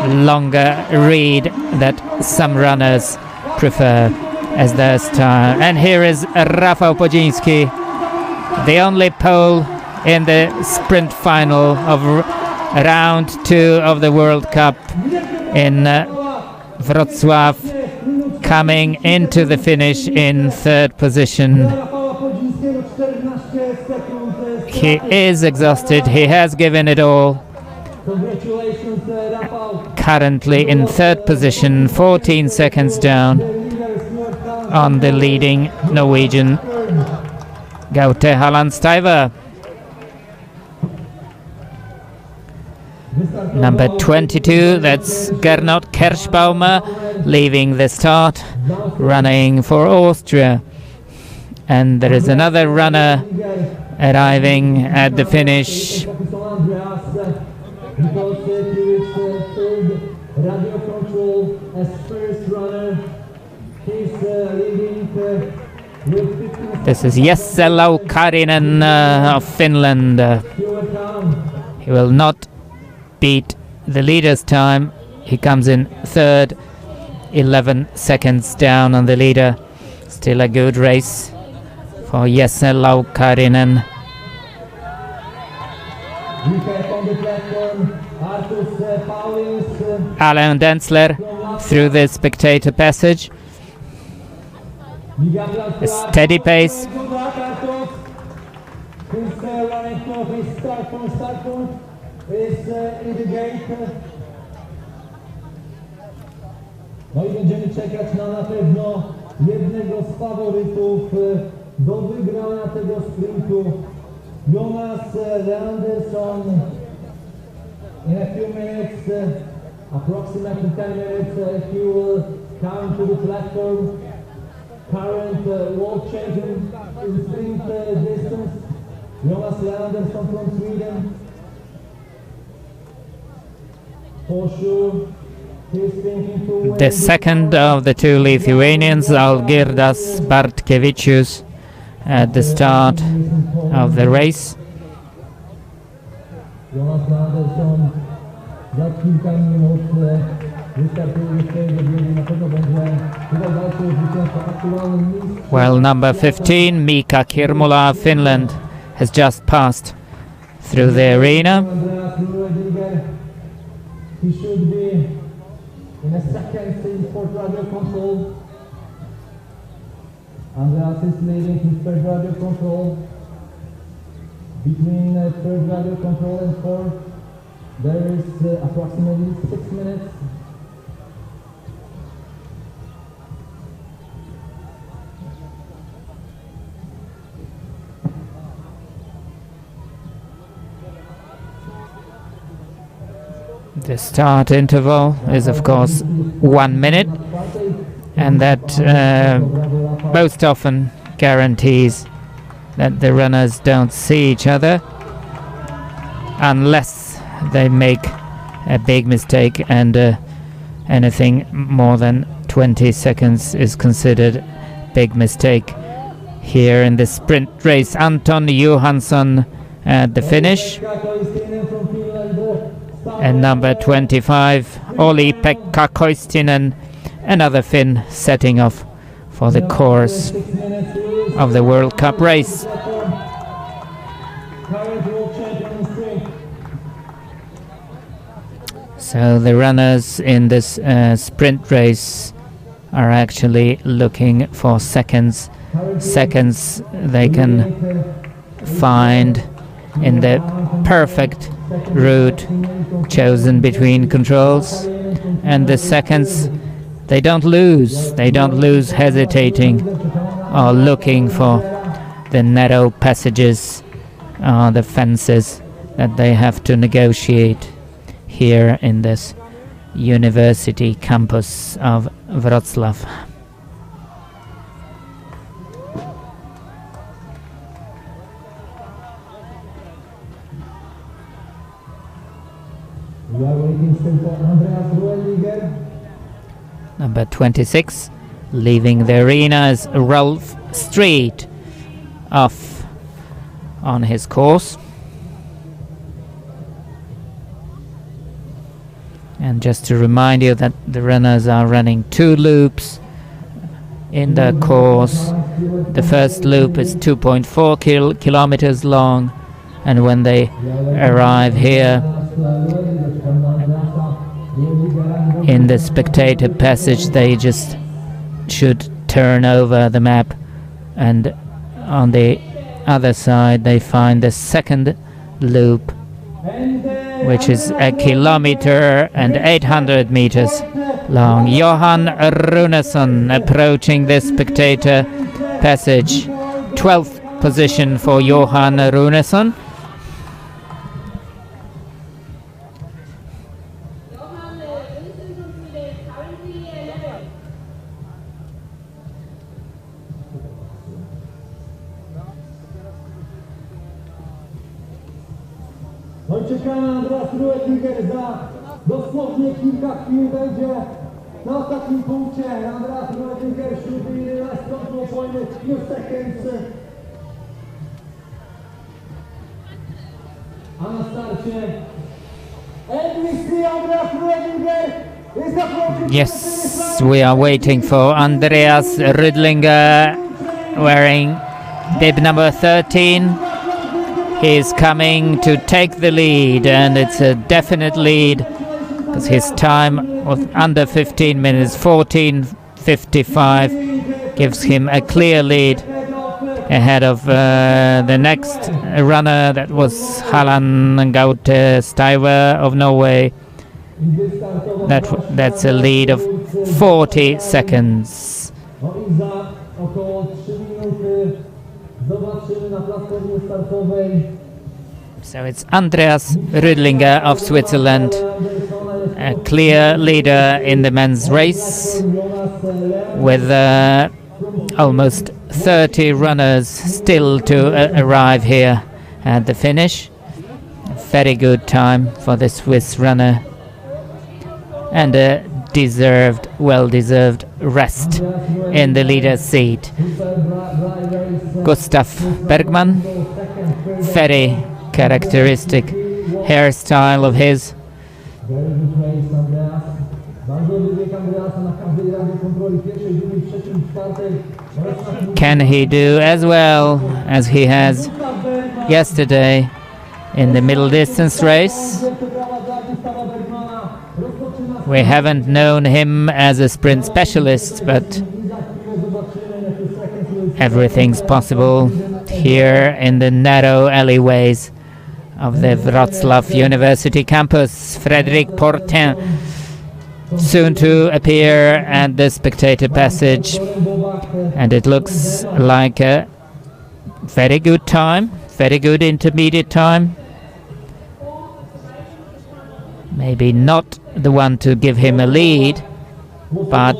longer read that some runners prefer as their style. And here is Rafał Podziński, the only Pole in the sprint final of round 2 of the World Cup in Wrocław, coming into the finish in 3rd position. He is exhausted, he has given it all. Currently in 3rd position, 14 seconds down on the leading Norwegian Gaute Hallandsteiver. Number 22, that's Gernot Kerschbaumer, leaving the start, running for Austria. And there is another runner arriving at the finish. This is Jesse Laukarinen of Finland. He will not beat the leader's time. He comes in 3rd, 11 seconds down on the leader. Still a good race for Jesse Laukarinen. Alain Denzler through the spectator passage. A steady pace. No i będziemy czekać na pewno jednego z faworytów do wygrania tego sprintu. Jonas Leandersson in a few minutes, approximately 10 minutes, he will come to the platform. Current world champion in sprint distance, Jonas Leandersson from Sweden. For sure, he's thinking to win. The second of the 2 Lithuanians, Algirdas Bartkevičius, at the start of the race. Jonas Leandersson za kilka minut wystartuje w tej biegu, na pewno będzie chyba walczył o zwycięstwo aktualnym miejscu. Well, number 15, Mika Kirmula, Finland, has just passed through the arena. He should be in a second in fourth radio control. Andreas is leading his third radio control. Between third radio control and fourth, there is approximately 6 minutes. The start interval is, of course, 1 minute, and that most often guarantees that the runners don't see each other unless they make a big mistake, and anything more than 20 seconds is considered big mistake. Here in the sprint race, Anton Johansson at the finish. And number 25, Olli-Pekka Koistinen, another Finn, setting off for the course of the World Cup race. So the runners in this sprint race are actually looking for seconds they can find in the perfect route chosen between controls, and the seconds they don't lose hesitating or looking for the narrow passages or the fences that they have to negotiate here in this university campus of Wrocław. We are waiting still for Andreas Rueliger. Number 26, leaving the arena, is Rolf Street, off on his course. And just to remind you that the runners are running 2 loops in the course. The first loop is 2.4 kilometers long, and when they arrive here in the spectator passage, they just should turn over the map, and on the other side they find the second loop, which is 1 kilometer and 800 meters long. Johan Runesson approaching the spectator passage. 12th position for Johan Runesson. No i czekamy, Andreas Rueliger za dosłownie kilka chwil będzie na ostatnim punkcie. Andreas Rueliger should be less than 2 seconds. A na starcie and we see Andreas Rueliger is approaching. Yes, we are waiting for Andreas Rüdlinger wearing bib number 13. He is coming to take the lead, and it's a definite lead because his time was under 15 minutes. 14:55 gives him a clear lead ahead of the next runner, that was Halland Gaute Stuyver of Norway. That's a lead of 40 seconds. No i za około 3 minuty zobaczymy na platformie startowej. So it's Andreas Rüdlinger of Switzerland, a clear leader in the men's race, with almost 30 runners still to arrive here at the finish. A very good time for the Swiss runner, and a well-deserved rest in the leader's seat. Gustav Bergman, very characteristic hairstyle of his. Can he do as well as he has yesterday in the middle distance race? We haven't known him as a sprint specialist, but everything's possible here in the narrow alleyways of the Wroclaw University campus. Frédéric Portin soon to appear at the spectator passage, and it looks like a very good time, very good intermediate time. Maybe not the one to give him a lead, but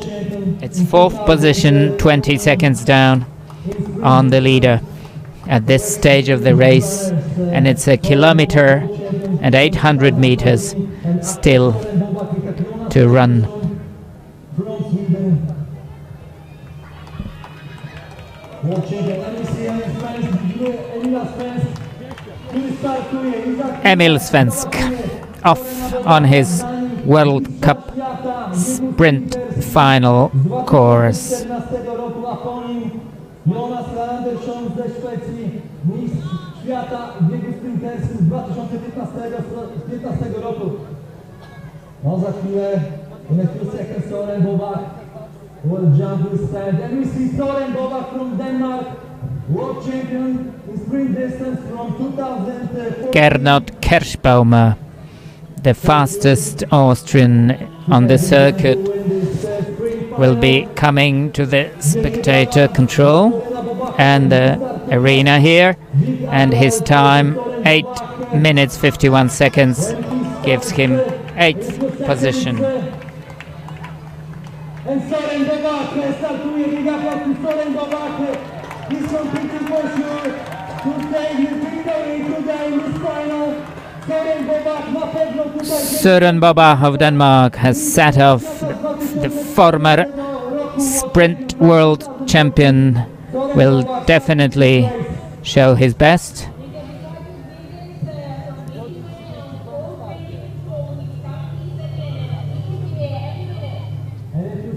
it's 4th position, 20 seconds down on the leader at this stage of the race, and it's 1 kilometer and 800 meters still to run. Emil Svensk off on his World Cup sprint final course. No za chwilę, in a few seconds, Søren Bobach will jump his stand. And we see Søren Bobach from Denmark, world champion in sprint distance from 2004. Gernot Kerschbaumer, the fastest Austrian on the circuit, will be coming to the spectator control and the arena here, and his time 8 minutes 51 seconds gives him 8th position. And Søren Bobach startuje, big applause to Søren Bobach. He's competing for sure to take his victory today in this final Søren Bobach of Denmark has set off the former sprint world champion, will definitely show his best.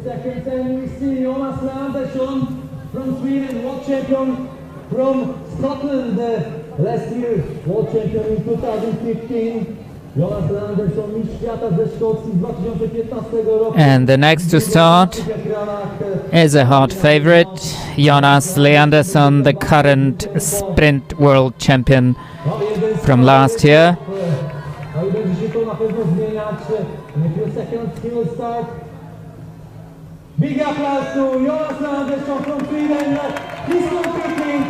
Seconds, and we see Jonas Andersson from Sweden, world champion from Scotland last year, world champion in 2015. Jonas Andersson, mistrz świata ze Szkocji z 2015 roku. And the next to start is a hot favorite, Jonas Leandersson, the current sprint world champion from last year. Będzie się to na pewno zmieniać. In a few seconds he will start. Big applause to Jonas Andersson from Sweden. He's competing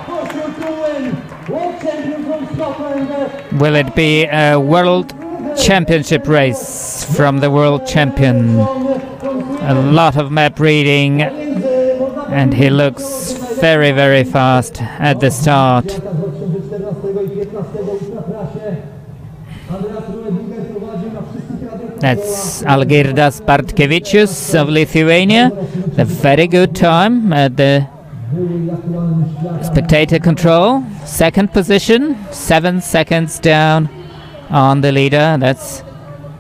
for sure to win. World champion from Scotland. Will it be a world championship race from the world champion? A lot of map reading, and he looks very, very fast at the start. That's Algirdas Bartkevičius of Lithuania. A very good time at the spectator control. Second position, 7 seconds down on the leader. That's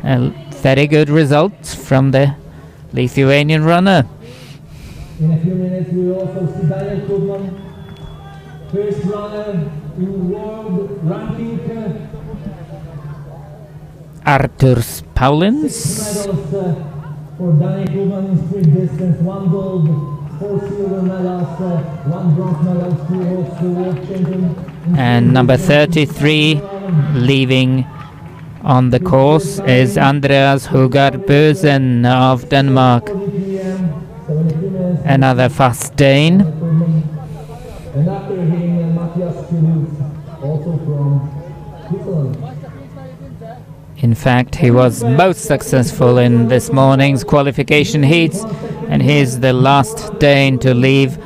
a very good result from the Lithuanian runner. In a few minutes we will also see Daniel Krugman, first runner in world ranking. Arturs Paulins. Medals for Daniel Krugman in sprint distance, 1 gold, 4 silver medals, 1 bronze medal, 2 also world champion. And number 33 leaving on the course is Andreas Hugard Bøsen of Denmark. Another fast Dane. And after him, Matthias Kulis, also from Switzerland. In fact, he was most successful in this morning's qualification heats, and he's the last Dane to leave.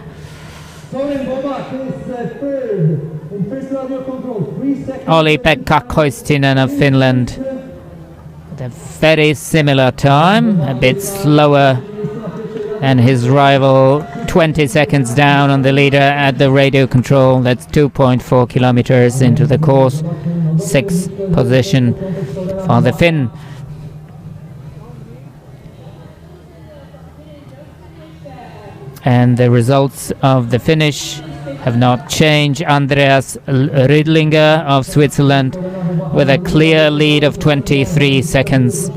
Søren Bobach is third in first radio control, 3 seconds. Olli-Pekka Koistinen of Finland. At a very similar time, a bit slower than his rival, 20 seconds down on the leader at the radio control. That's 2.4 kilometers into the course. 6th position for the Finn. And the results of the finish have not changed. Andreas Rydlinger of Switzerland with a clear lead of 23 seconds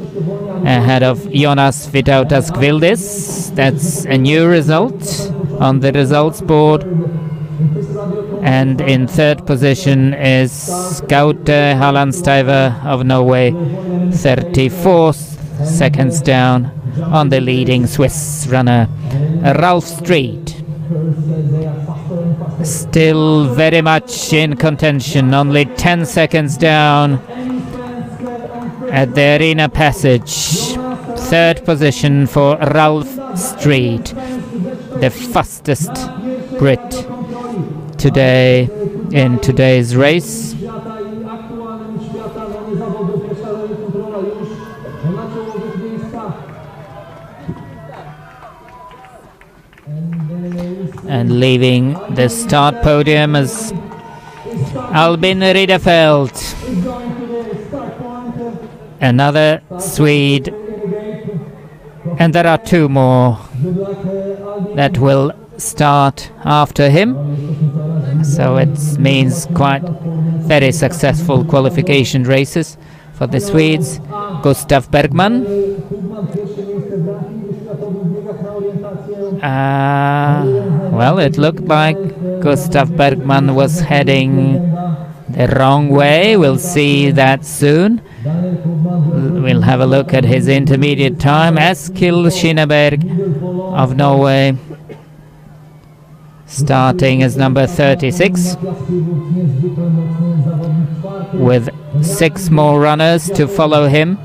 ahead of Jonas Vitautas-Gvildis. That's a new result on the results board. And in third position is Gaute Hallandsteiver of Norway, 34 seconds down on the leading Swiss runner, Ralph Street. Still very much in contention, only 10 seconds down at the arena passage. Third position for Ralph Street, the fastest Brit today in today's race. And leaving the start podium is Albin Ridderfelt, another Swede, and there are 2 more that will start after him. So it means quite very successful qualification races for the Swedes. Gustav Bergman. Well, it looked like Gustav Bergman was heading the wrong way. We'll see that soon. We'll have a look at his intermediate time. Eskil Skinneberg of Norway, starting as number 36, with 6 more runners to follow him.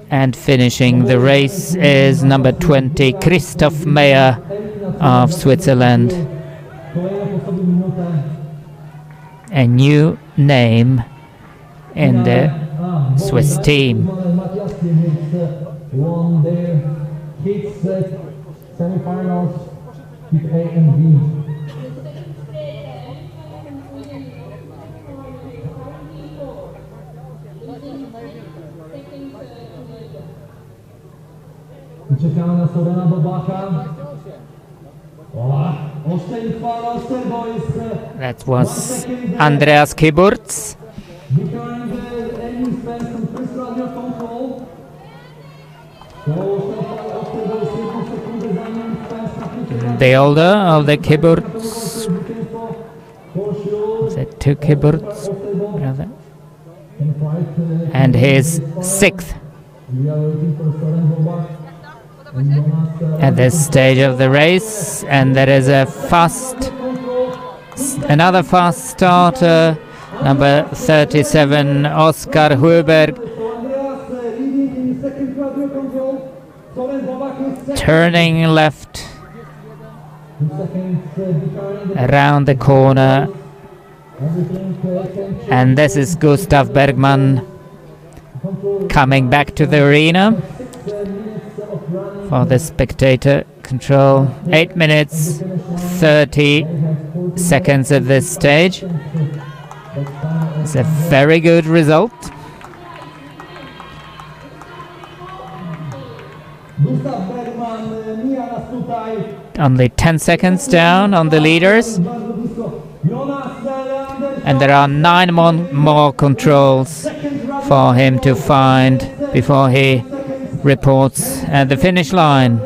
And finishing the race is number 20, Christoph Meyer of Switzerland. A new name in the Swiss team. Won their kids semi-finals with A and B. Czekamy na Sorena Bobacha. That was Andreas Kiburz. Behind the enemy fence and first radio control. The older of the Kiburz. Is it two Kiburz? Rather? And his sixth at this stage of the race, and there is another fast starter, number 37, Oskar Huberg, turning left around the corner, and this is Gustav Bergman coming back to the arena for the spectator control. 8 minutes 30 seconds at this stage. It's a very good result. Only 10 seconds down on the leaders. And there are 9 more controls for him to find before he reports at the finish line.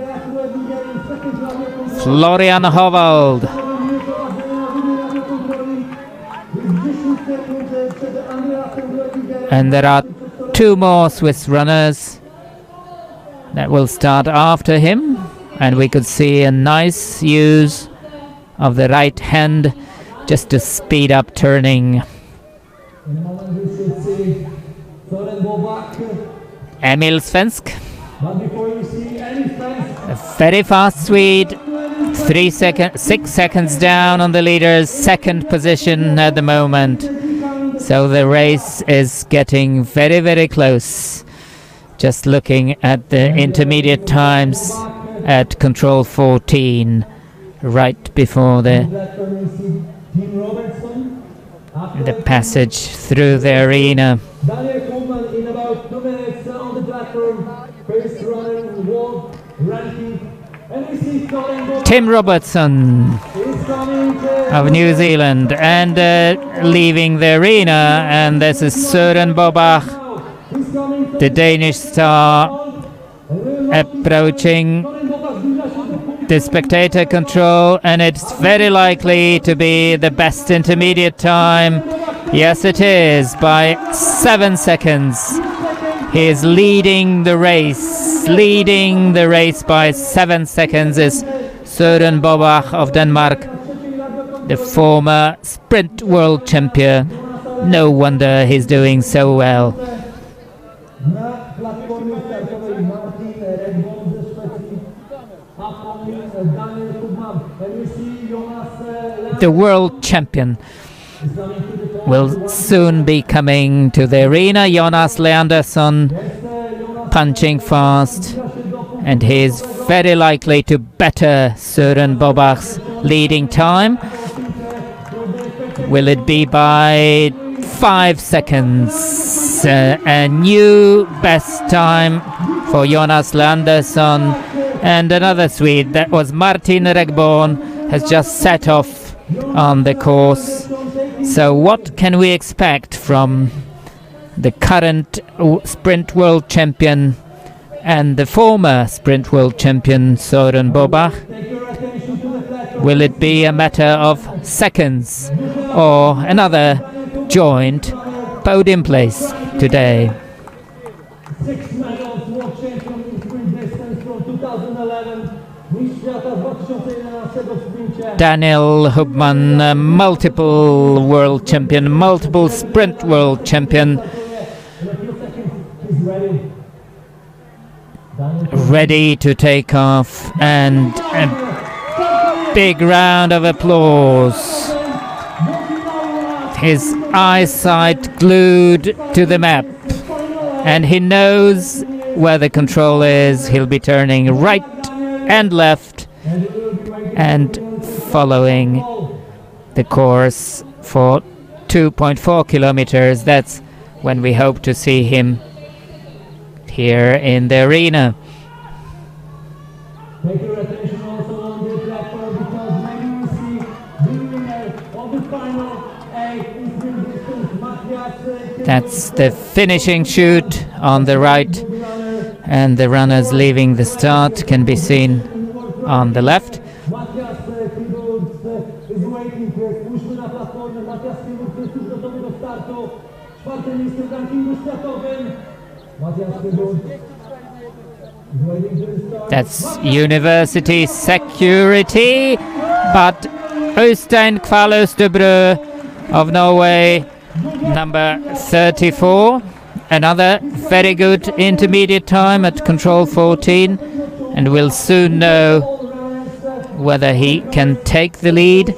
Florian Hovald. And there are 2 more Swiss runners that will start after him, and we could see a nice use of the right hand just to speed up turning. Emil Svensk, a very fast Swede, 6 seconds down on the leader's second position at the moment. So the race is getting very, very close. Just looking at the intermediate times at control 14, right before the passage through the arena. Tim Robertson of New Zealand, and leaving the arena, and this is Søren Bobach, the Danish star, approaching the spectator control, and it's very likely to be the best intermediate time. Yes, it is, by 7 seconds. He is leading the race. Leading the race by 7 seconds is Søren Bobach of Denmark, the former sprint world champion. No wonder he's doing so well. The world champion will soon be coming to the arena. Jonas Leandersson punching fast, and he is very likely to better Søren Bobach's leading time. Will it be by 5 seconds? A new best time for Jonas Leandersson, and another Swede, that was Martin Regborn, has just set off on the course. So what can we expect from the current sprint world champion and the former sprint world champion Søren Bobach? Will it be a matter of seconds or another joint podium place today? 6 medals, world champion in sprint distance from 2011. Daniel Hubman, multiple world champion, multiple sprint world champion, ready to take off, and a big round of applause. his eyesight glued to the map, and he knows where the control is. He'll be turning right and left and following the course for 2.4 kilometers. That's when we hope to see him here in the arena. Take your attention also on the platform, because maybe we see the winner of the final 8 sprint distance, Matthias. That's the finishing chute on the right, and the runners leaving the start can be seen on the left. Matthias is waiting. Spójrzmy na platformę. Matthias jest już gotowy do startu. 4. miejsce w rankingu światowym. Matthias That's university security, but Øystein Kvaløstebro of Norway, number 34, another very good intermediate time at control 14, and we'll soon know whether he can take the lead.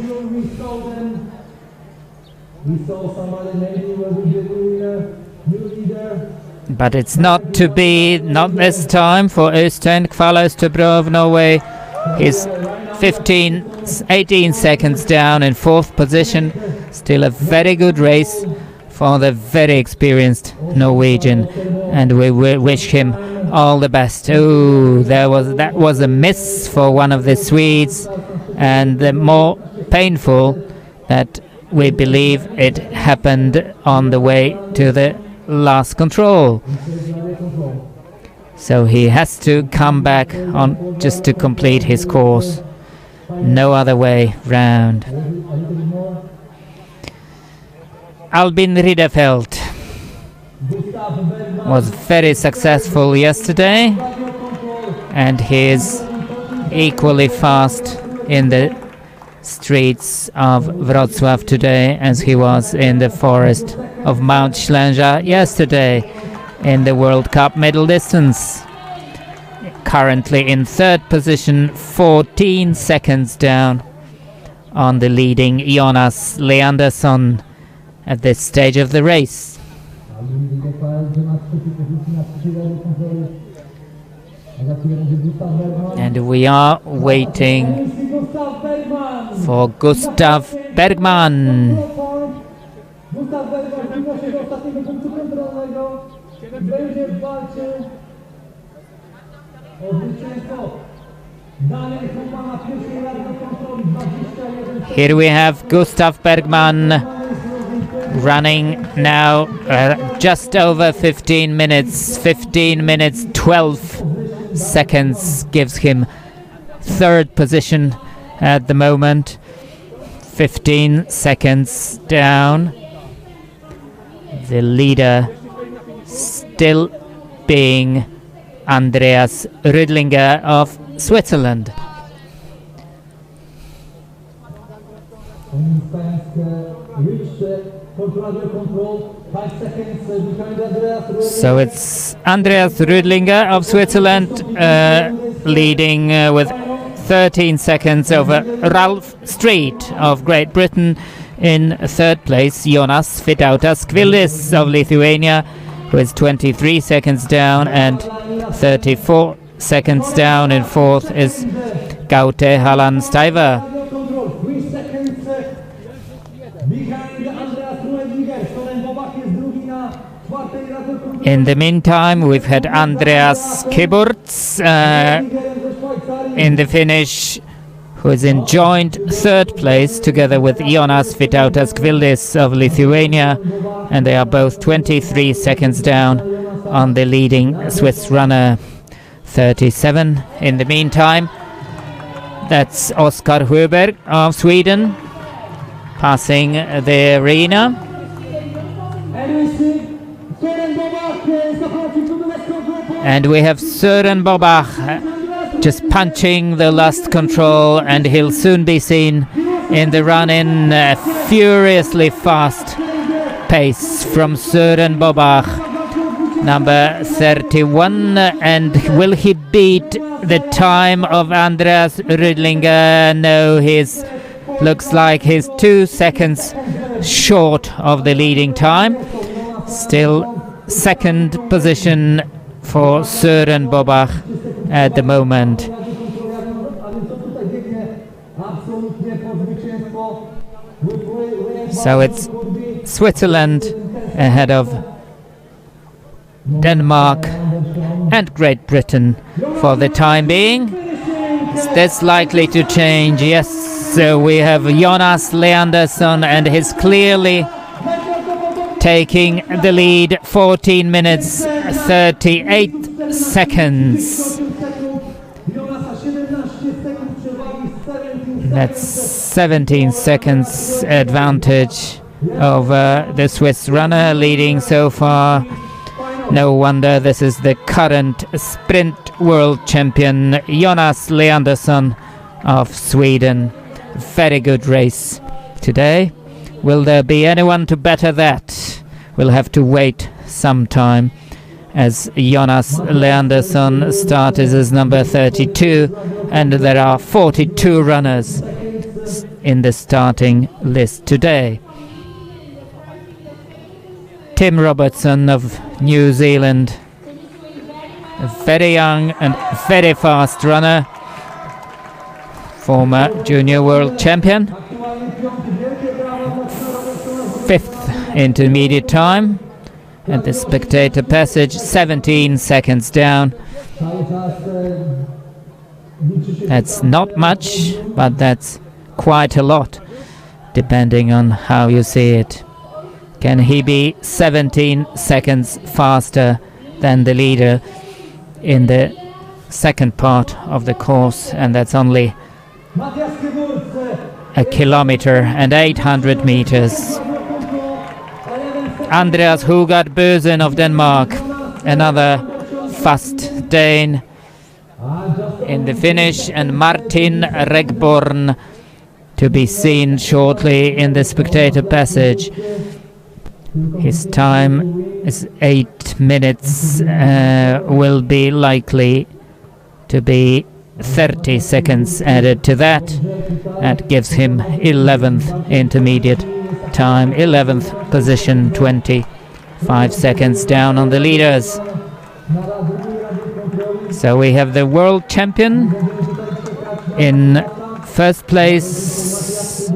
But it's not to be, not this time for Øystein Kvaløstebro of Norway. He's 18 seconds down in 4th position. Still a very good race for the very experienced Norwegian, and we wish him all the best. Oh, that was a miss for one of the Swedes, and the more painful that we believe it happened on the way to the last control. So he has to come back on just to complete his course. No other way round. Albin Ridderfelt was very successful yesterday, and he is equally fast in the streets of Wrocław today as he was in the forest of Mount Ślęża yesterday in the World Cup middle distance. Currently in 3rd position, 14 seconds down on the leading Jonas Leandersson at this stage of the race. And we are waiting for Gustav Bergman. Here we have Gustav Bergman running now just over 15 minutes. 15 minutes 12 seconds gives him 3rd position at the moment. 15 seconds down. The leader still being Andreas Rüdlinger of Switzerland. So it's Andreas Rüdlinger of Switzerland leading with 13 seconds over Ralph Street of Great Britain. In 3rd place, Jonas Vytautas Kvildis of Lithuania, who is 23 seconds down, and 34 seconds down in 4th is Gaute Hallandsteiver. In the meantime, we've had Andreas Kiburts in the finish, who is in joint 3rd place together with Jonas Vytautas Kvildis of Lithuania, and they are both 23 seconds down on the leading Swiss runner. 37 in the meantime. That's Oskar Sjöberg of Sweden passing the arena. And we have Søren Bobach just punching the last control, and he'll soon be seen in the run-in. Furiously fast pace from Søren Bobach, number 31, and will he beat the time of Andreas Rüdlinger? No, looks like he's 2 seconds short of the leading time. Still second position for Søren Bobach at the moment. So it's Switzerland ahead of Denmark and Great Britain for the time being. Is this likely to change? Yes, so we have Jonas Leandersson, and he's clearly taking the lead. 14 minutes 38 seconds. That's 17 seconds advantage over the Swiss runner leading so far. No wonder this is the current sprint world champion, Jonas Leandersson of Sweden. Very good race today. Will there be anyone to better that? We'll have to wait some time, as Jonas Leandersson started as number 32, and there are 42 runners in the starting list today. Tim Robertson of New Zealand, a very young and very fast runner, former junior world champion. 5th intermediate time at the spectator passage, 17 seconds down. That's not much, but that's quite a lot, depending on how you see it. Can he be 17 seconds faster than the leader in the second part of the course? And that's only a kilometer and 800 meters. Andreas Hugard Bøsen of Denmark, another fast Dane in the finish, and Martin Regborn to be seen shortly in the spectator passage. His time is 8 minutes, will be likely to be 30 seconds added to that. That gives him 11th intermediate time, 11th position, 25 seconds down on the leaders. So we have the world champion in first place,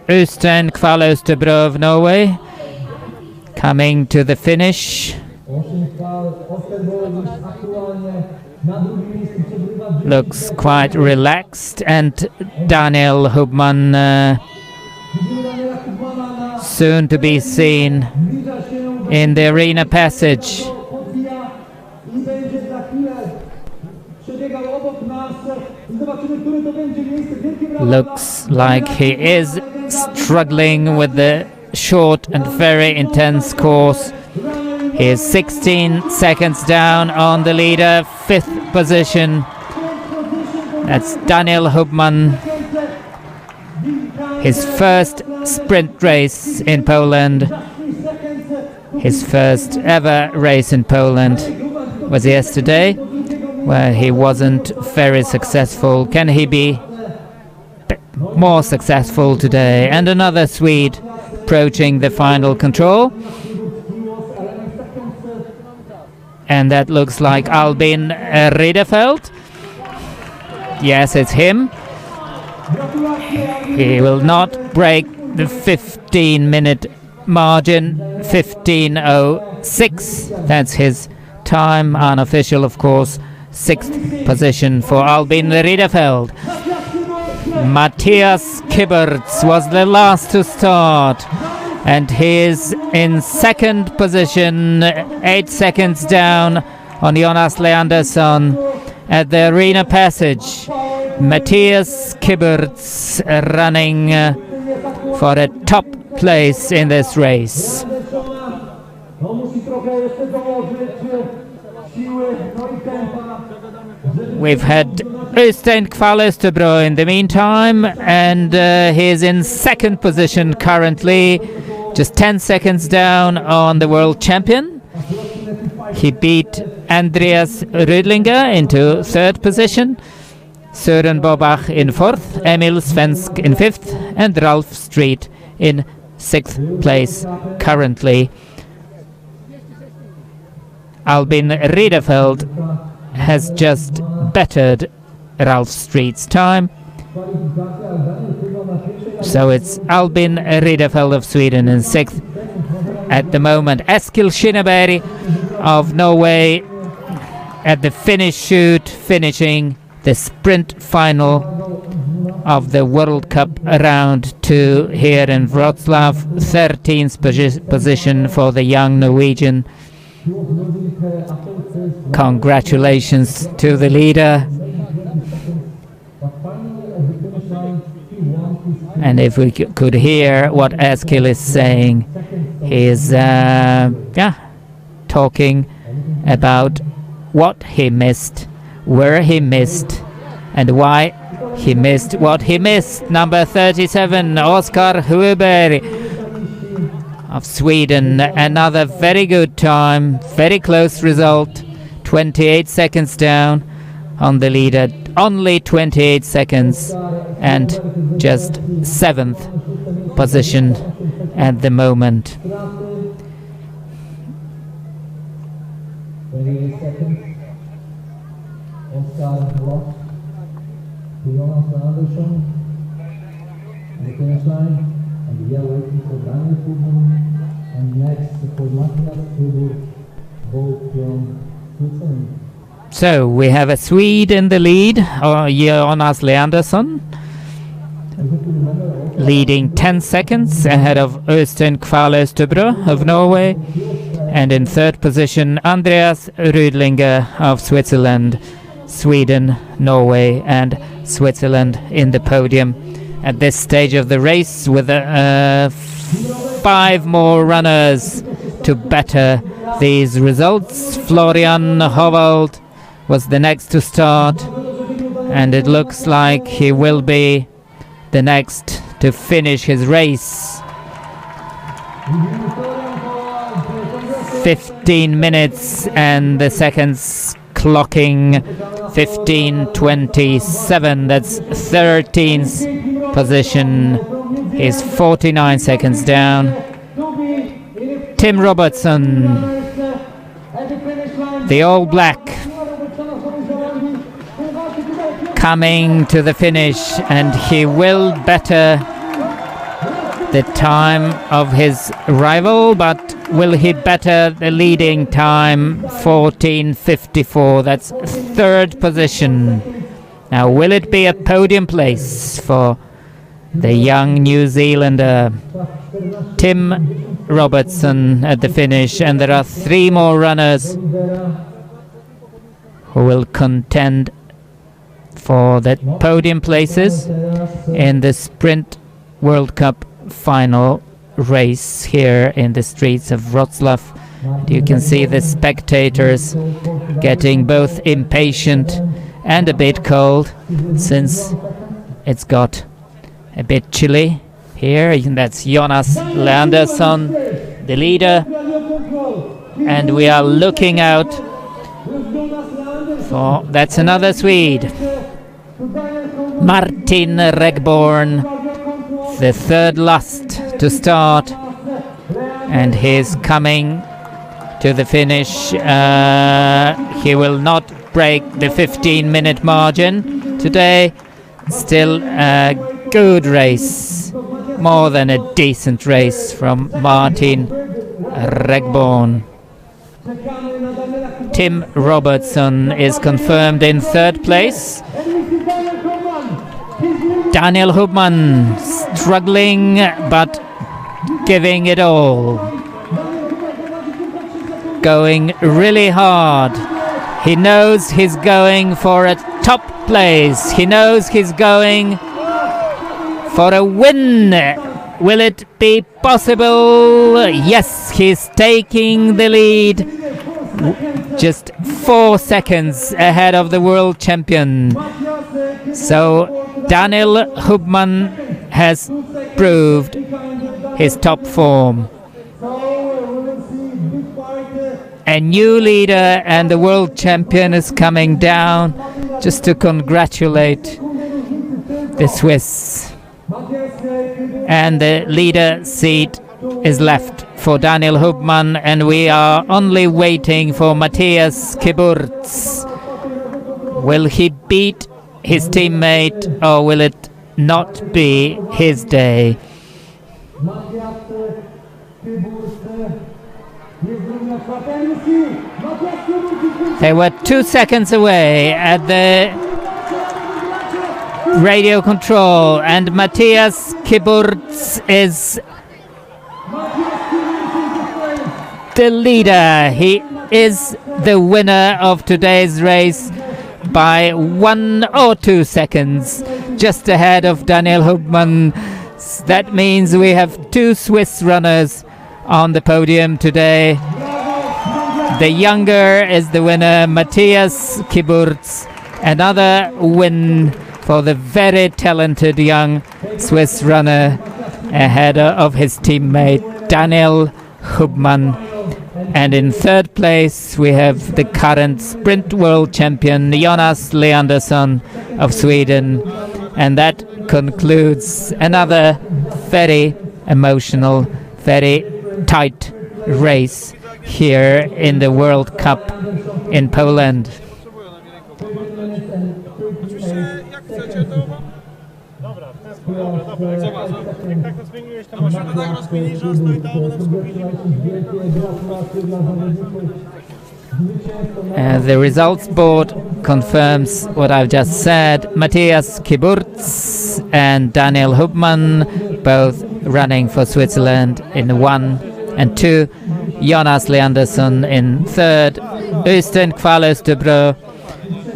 Øystein Kval Østerbro of Norway, coming to the finish. Looks quite relaxed, and Daniel Hubman soon to be seen in the arena passage. Looks like he is struggling with the short and very intense course. He is 16 seconds down on the leader, 5th position. That's Daniel Hubman. His first sprint race in Poland, his first ever race in Poland was yesterday, where he wasn't very successful. Can he be more successful today? And another Swede approaching the final control. And that looks like Albin Riedefeld. Yes, it's him. He will not break the 15-minute margin, 15:06. That's his time, unofficial, of course. 6th position for Albin Riedefeld. Matthias Kibberts was the last to start, and he is in 2nd position, 8 seconds down on Jonas Leandersson at the arena passage. Matthias Kibberts running for a top place in this race. We've had Øystein Kval Østerbro in the meantime, and he's in 2nd position currently, just 10 seconds down on the world champion. He beat Andreas Rüdlinger into 3rd position, Søren Bobach in 4th, Emil Svensk in 5th, and Ralf Street in sixth place currently. Albin Riedefeld has just bettered Ralph Street's time. So it's Albin Riedefeld of Sweden in sixth at the moment. Eskil Skinneberg of Norway at the finish chute, finishing the sprint final of the World Cup round 2 here in Wroclaw. 13th position for the young Norwegian. Congratulations to the leader. And if we could hear what Eskil is saying, he is talking about what he missed, where he missed, and why he missed what he missed. Number 37, Oskar Huber of Sweden. Another very good time, very close result. 28 seconds down on the leader, only 28 seconds, and just 7th position at the moment. 28 seconds. Oskar lost to Jonas Andersson at the finish line, and we are waiting for Daniel Hubman and next for Matthias Huber, both from Switzerland. So we have a Swede in the lead, Jonas Leandersson, leading 10 seconds ahead of Øystein Kval Østerbro of Norway. And in third position, Andreas Rüdlinger of Switzerland. Sweden, Norway and Switzerland in the podium at this stage of the race, with 5 more runners to better these results. Florian Hovald was the next to start, and it looks like he will be the next to finish his race. 15 minutes and the seconds clocking 15:27. That's 13th position. He's 49 seconds down. Tim Robertson, the All Black, coming to the finish, and he will better the time of his rival, but will he better the leading time? 14:54. That's third position. Now, will it be a podium place for the young New Zealander Tim Robertson at the finish? And there are 3 more runners who will contend for the podium places in the Sprint World Cup final race here in the streets of Wroclaw. You can see the spectators getting both impatient and a bit cold, since it's got a bit chilly here. That's Jonas Leandersson, the leader, and we are looking out for, that's another Swede, Martin Regborn, the third last to start, and he's coming to the finish. He will not break the 15-minute margin today. Still a good race, more than a decent race from Martin Regborn. Tim Robertson is confirmed in third place. Daniel Hubman struggling but giving it all, going really hard. He knows he's going for a top place. He knows he's going for a win. Will it be possible? Yes, he's taking the lead, just 4 seconds ahead of the world champion. So Daniel Hubman has proved his top form. A new leader and the world champion is coming down just to congratulate the Swiss. and the leader seat is left for Daniel Hubmann, and we are only waiting for Matthias Kiburz. Will he beat his teammate, or will it not be his day? They were 2 seconds away at the radio control, and Matthias Kiburz is the leader. He is the winner of today's race by 1 or 2 seconds, just ahead of Daniel Hubmann. That means we have 2 Swiss runners on the podium today. The younger is the winner, Matthias Kiburz. Another win for the very talented young Swiss runner ahead of his teammate Daniel Hubmann. And in third place we have the current sprint world champion Jonas Leandersson of Sweden. And that concludes another very emotional, very tight race here in the World Cup in Poland. The results board confirms what I've just said. Matthias Kiburz and Daniel Hubmann both running for Switzerland in 1 and 2. Jonas Leandersson in 3rd. Øystein Kvaløystebro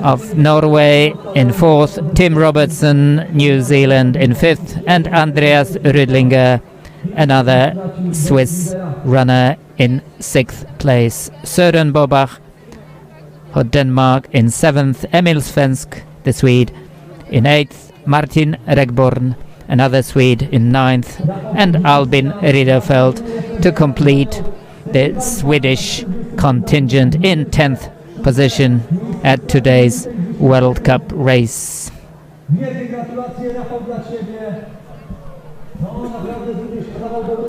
of Norway in 4th. Tim Robertson, New Zealand in 5th. And Andreas Rüdlinger, another Swiss runner, in 6th place. Søren Bobach for Denmark in 7th. Emil Svensk, the Swede, in 8th. Martin Regborn, another Swede, in 9th. And Albin Ridderfelt to complete the Swedish contingent in 10th position at today's World Cup race.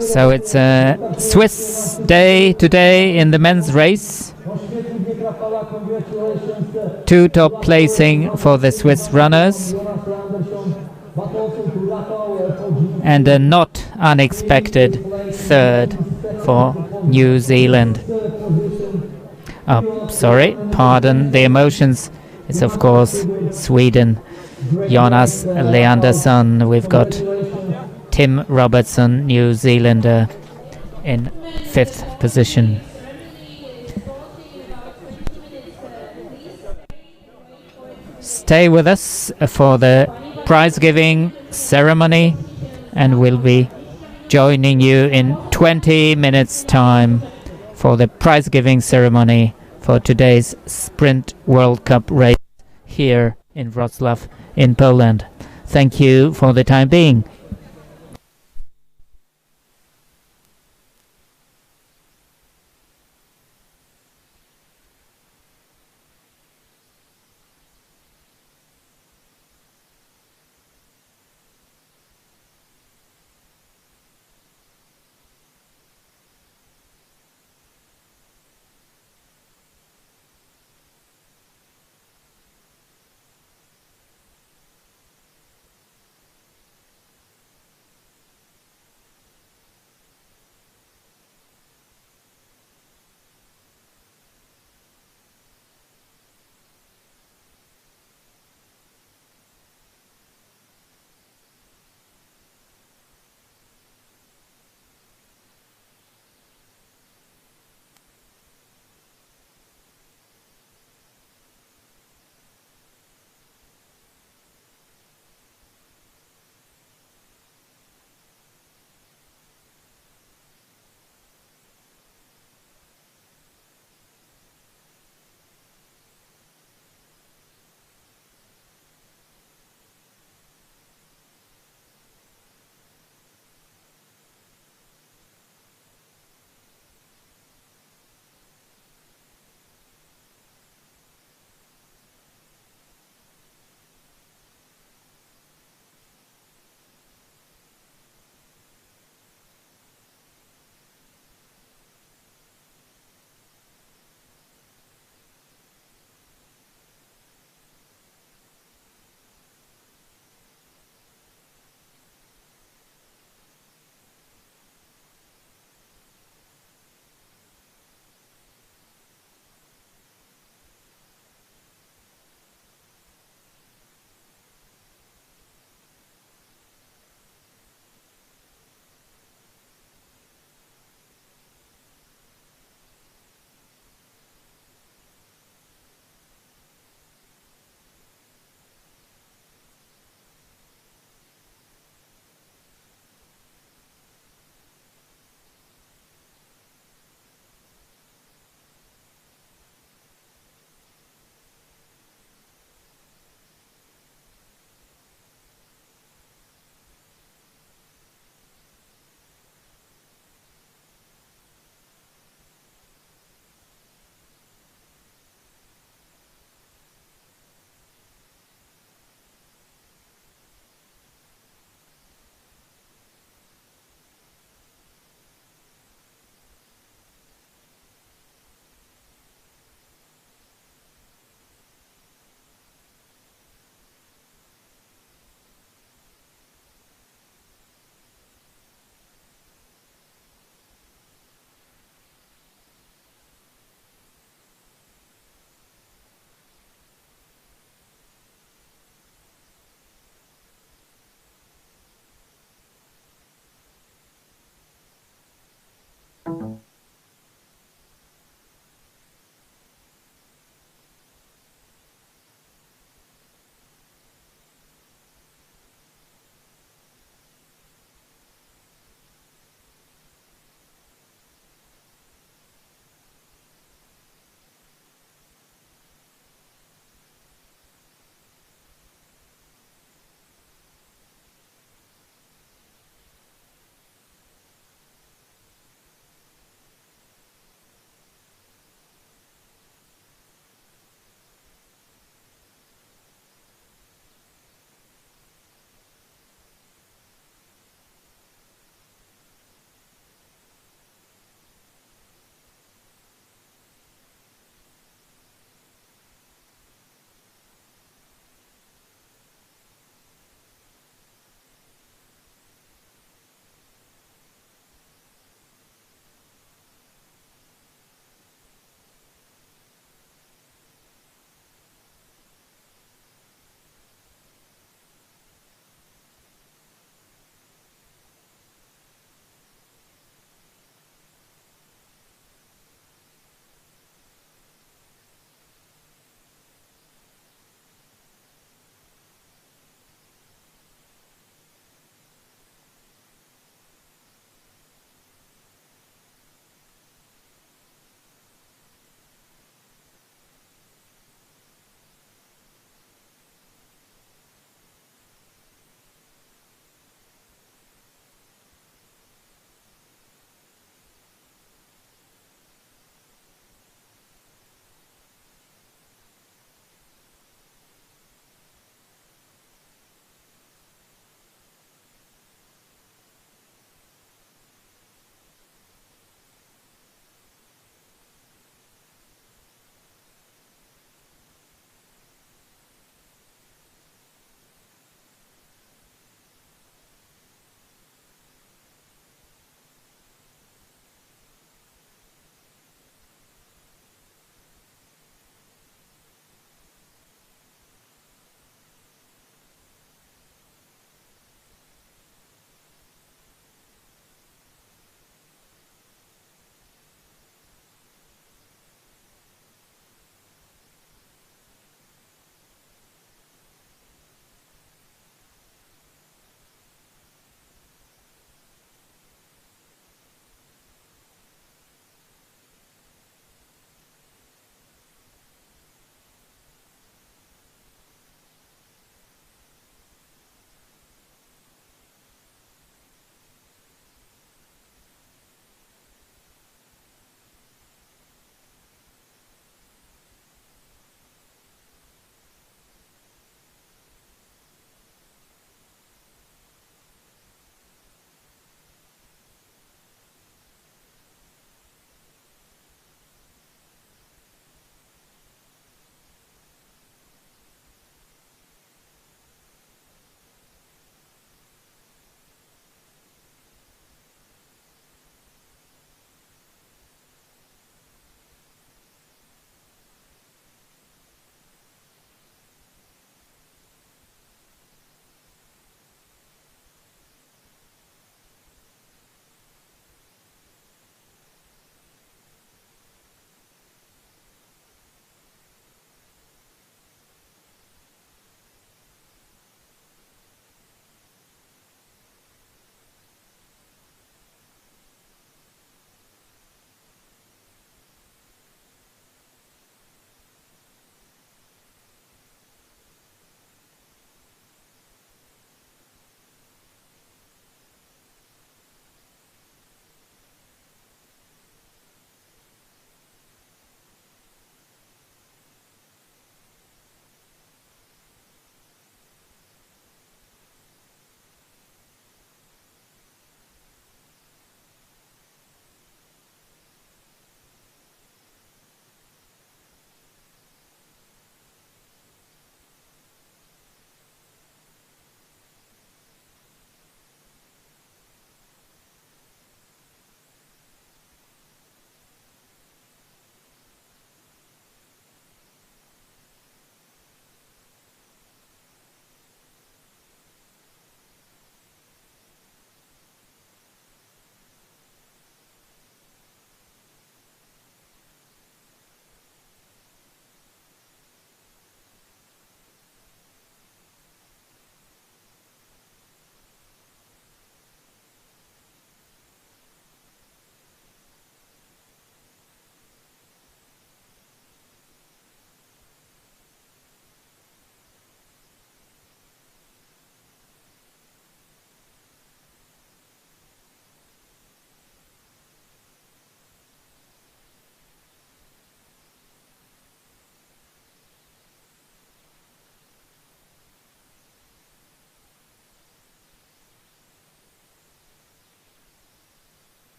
So it's a Swiss day today in the men's race. 2 top placing for the Swiss runners, and a not unexpected 3rd for New Zealand. Sorry, pardon the emotions. It's of course Sweden. Jonas Leandersson. We've got Tim Robertson, New Zealander, in 5th position. Stay with us for the prize giving ceremony, and we'll be joining you in 20 minutes time for the prize giving ceremony for today's Sprint World Cup race here in Wroclaw in Poland. Thank you for the time being.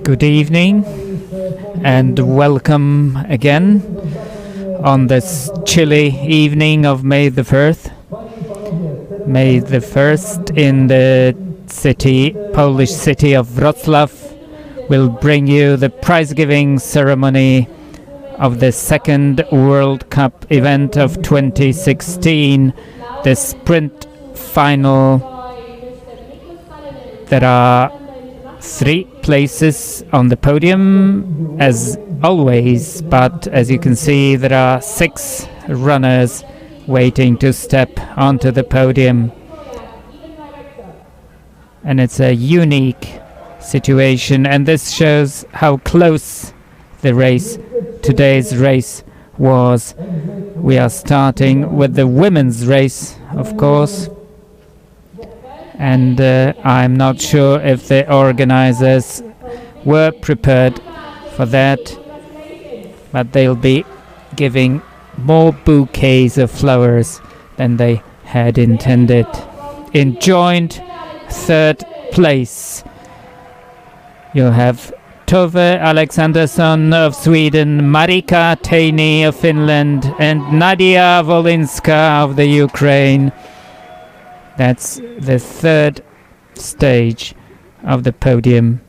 Good evening and welcome again on this chilly evening of May the 1st. May the 1st in the Polish city of Wroclaw will bring you the prize-giving ceremony of the second World Cup event of 2016, the sprint final. There are 3 places on the podium as always, but as you can see there are 6 runners waiting to step onto the podium, and it's a unique situation, and this shows how close today's race was. We are starting with the women's race, of course, and I'm not sure if the organizers were prepared for that, but they'll be giving more bouquets of flowers than they had intended. In joint 3rd place, you'll have Tove Aleksandersson of Sweden, Marika Teini of Finland, and Nadia Wolinska of the Ukraine. That's the 3rd stage of the podium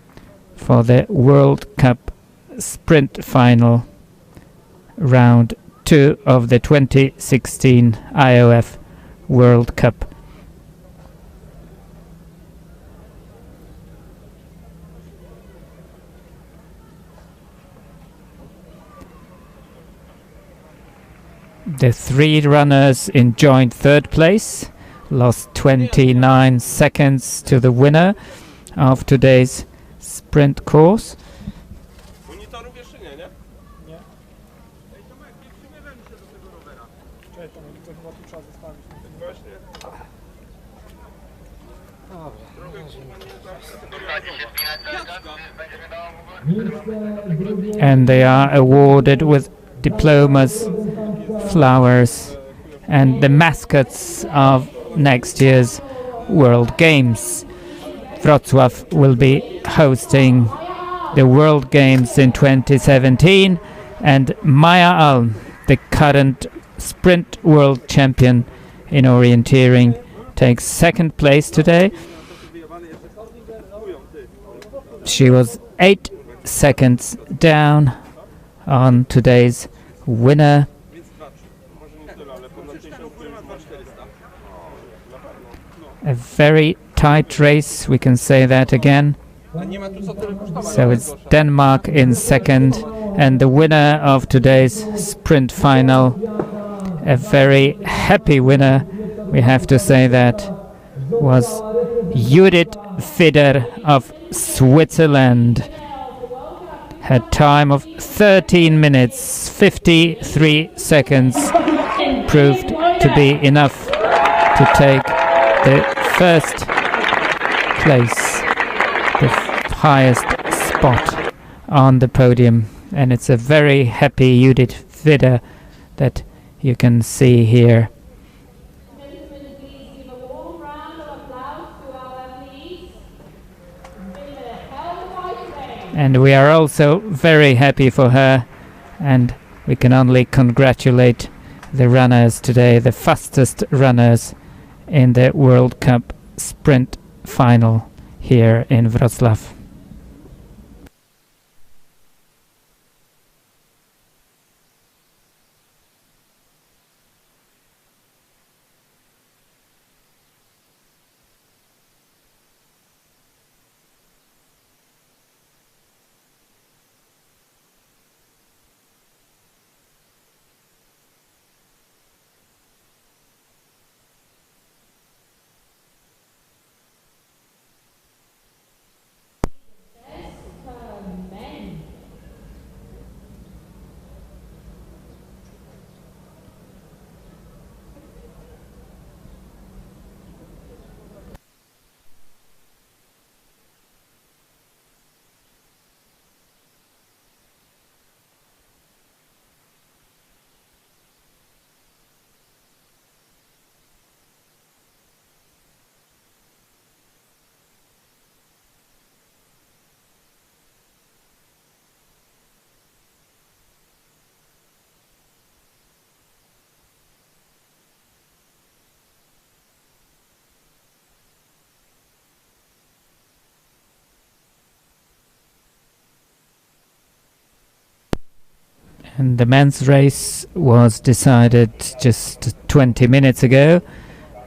for the World Cup sprint final, round 2 of the 2016 IOF World Cup. The 3 runners in joint 3rd place lost 29 seconds to the winner of today's sprint course. And they are awarded with diplomas, flowers, and the mascots of next year's World Games. Wrocław will be hosting the World Games in 2017, and Maya Alm, the current sprint world champion in orienteering, takes 2nd place today. She was 8 seconds down on today's winner. A very tight race, we can say that again. So it's Denmark in 2nd, and the winner of today's sprint final, a very happy winner, we have to say that, was Judith Fider of Switzerland. Her time of 13 minutes 53 seconds proved to be enough to take the 1st place, the highest spot on the podium, and it's a very happy Judith Fider that you can see here. And we are also very happy for her, and we can only congratulate the runners today, the fastest runners in the World Cup sprint final here in Wrocław. And the men's race was decided just 20 minutes ago,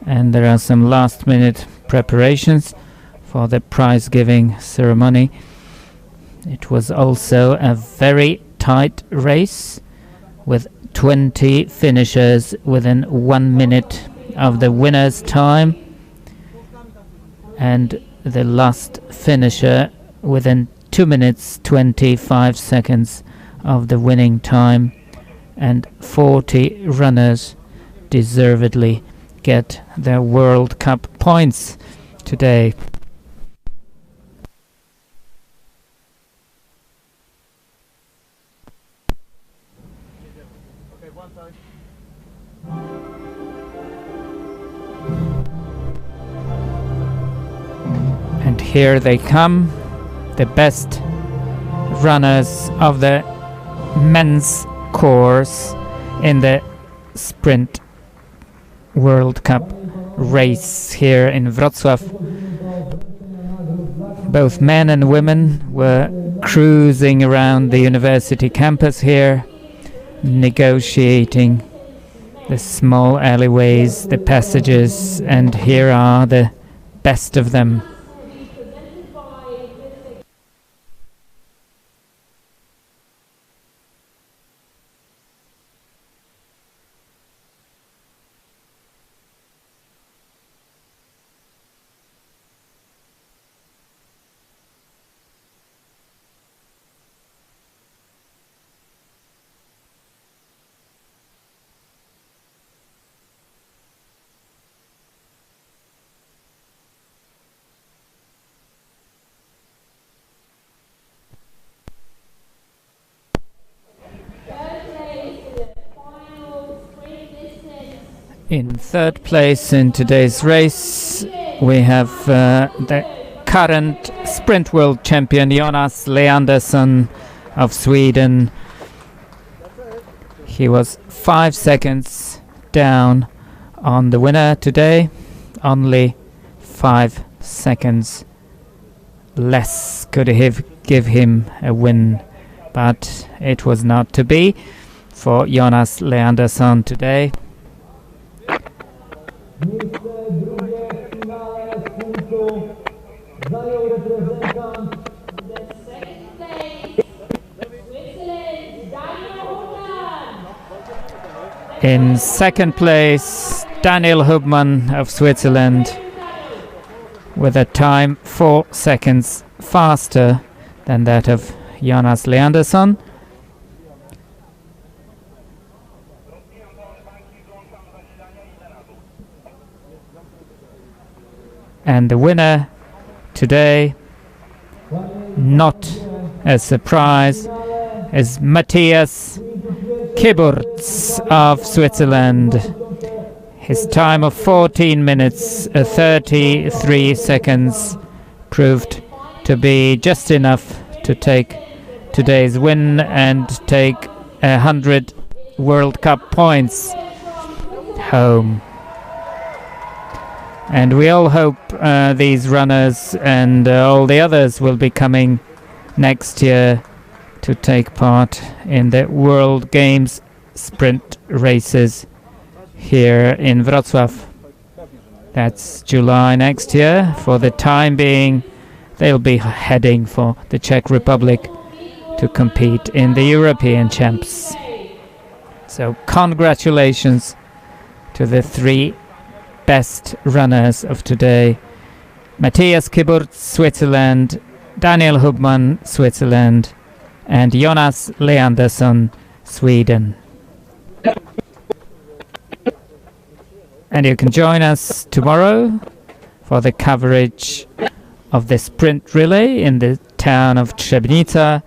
and there are some last-minute preparations for the prize-giving ceremony. It was also a very tight race with 20 finishers within 1 minute of the winner's time, and the last finisher within 2 minutes 25 seconds of the winning time, and 40 runners deservedly get their World Cup points today. And here they come, the best runners of the men's course in the sprint World Cup race here in Wrocław. Both men and women were cruising around the university campus here, negotiating the small alleyways, the passages, and here are the best of them. In third place in today's race, we have the current sprint world champion Jonas Leandersson of Sweden. He was 5 seconds down on the winner today. Only 5 seconds less could give him a win, but it was not to be for Jonas Leandersson today. Miejsce drugie w finale punktu zajął reprezentant In second place, Daniel Hubmann of Switzerland with a time 4 seconds faster than that of Jonas Leandersson. And the winner today, not a surprise, is Matthias Kiburz of Switzerland. His time of 14 minutes 33 seconds proved to be just enough to take today's win and take 100 World Cup points home. And we all hope these runners and all the others will be coming next year to take part in the World Games sprint races here in Wrocław. That's July next year. For the time being, they'll be heading for the Czech Republic to compete in the European Champs. So congratulations to the 3 best runners of today: Matthias Kiburz, Switzerland; Daniel Hubmann, Switzerland; and Jonas Leandersson, Sweden. And you can join us tomorrow for the coverage of the sprint relay in the town of Trzebnica.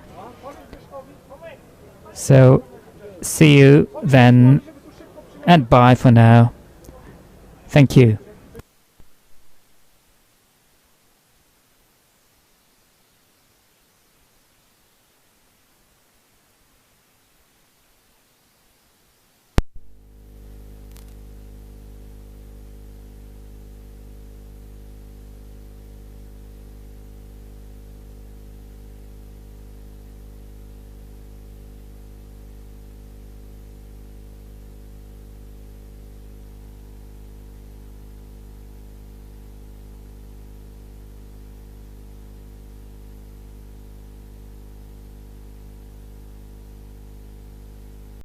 So see you then, and bye for now. Thank you.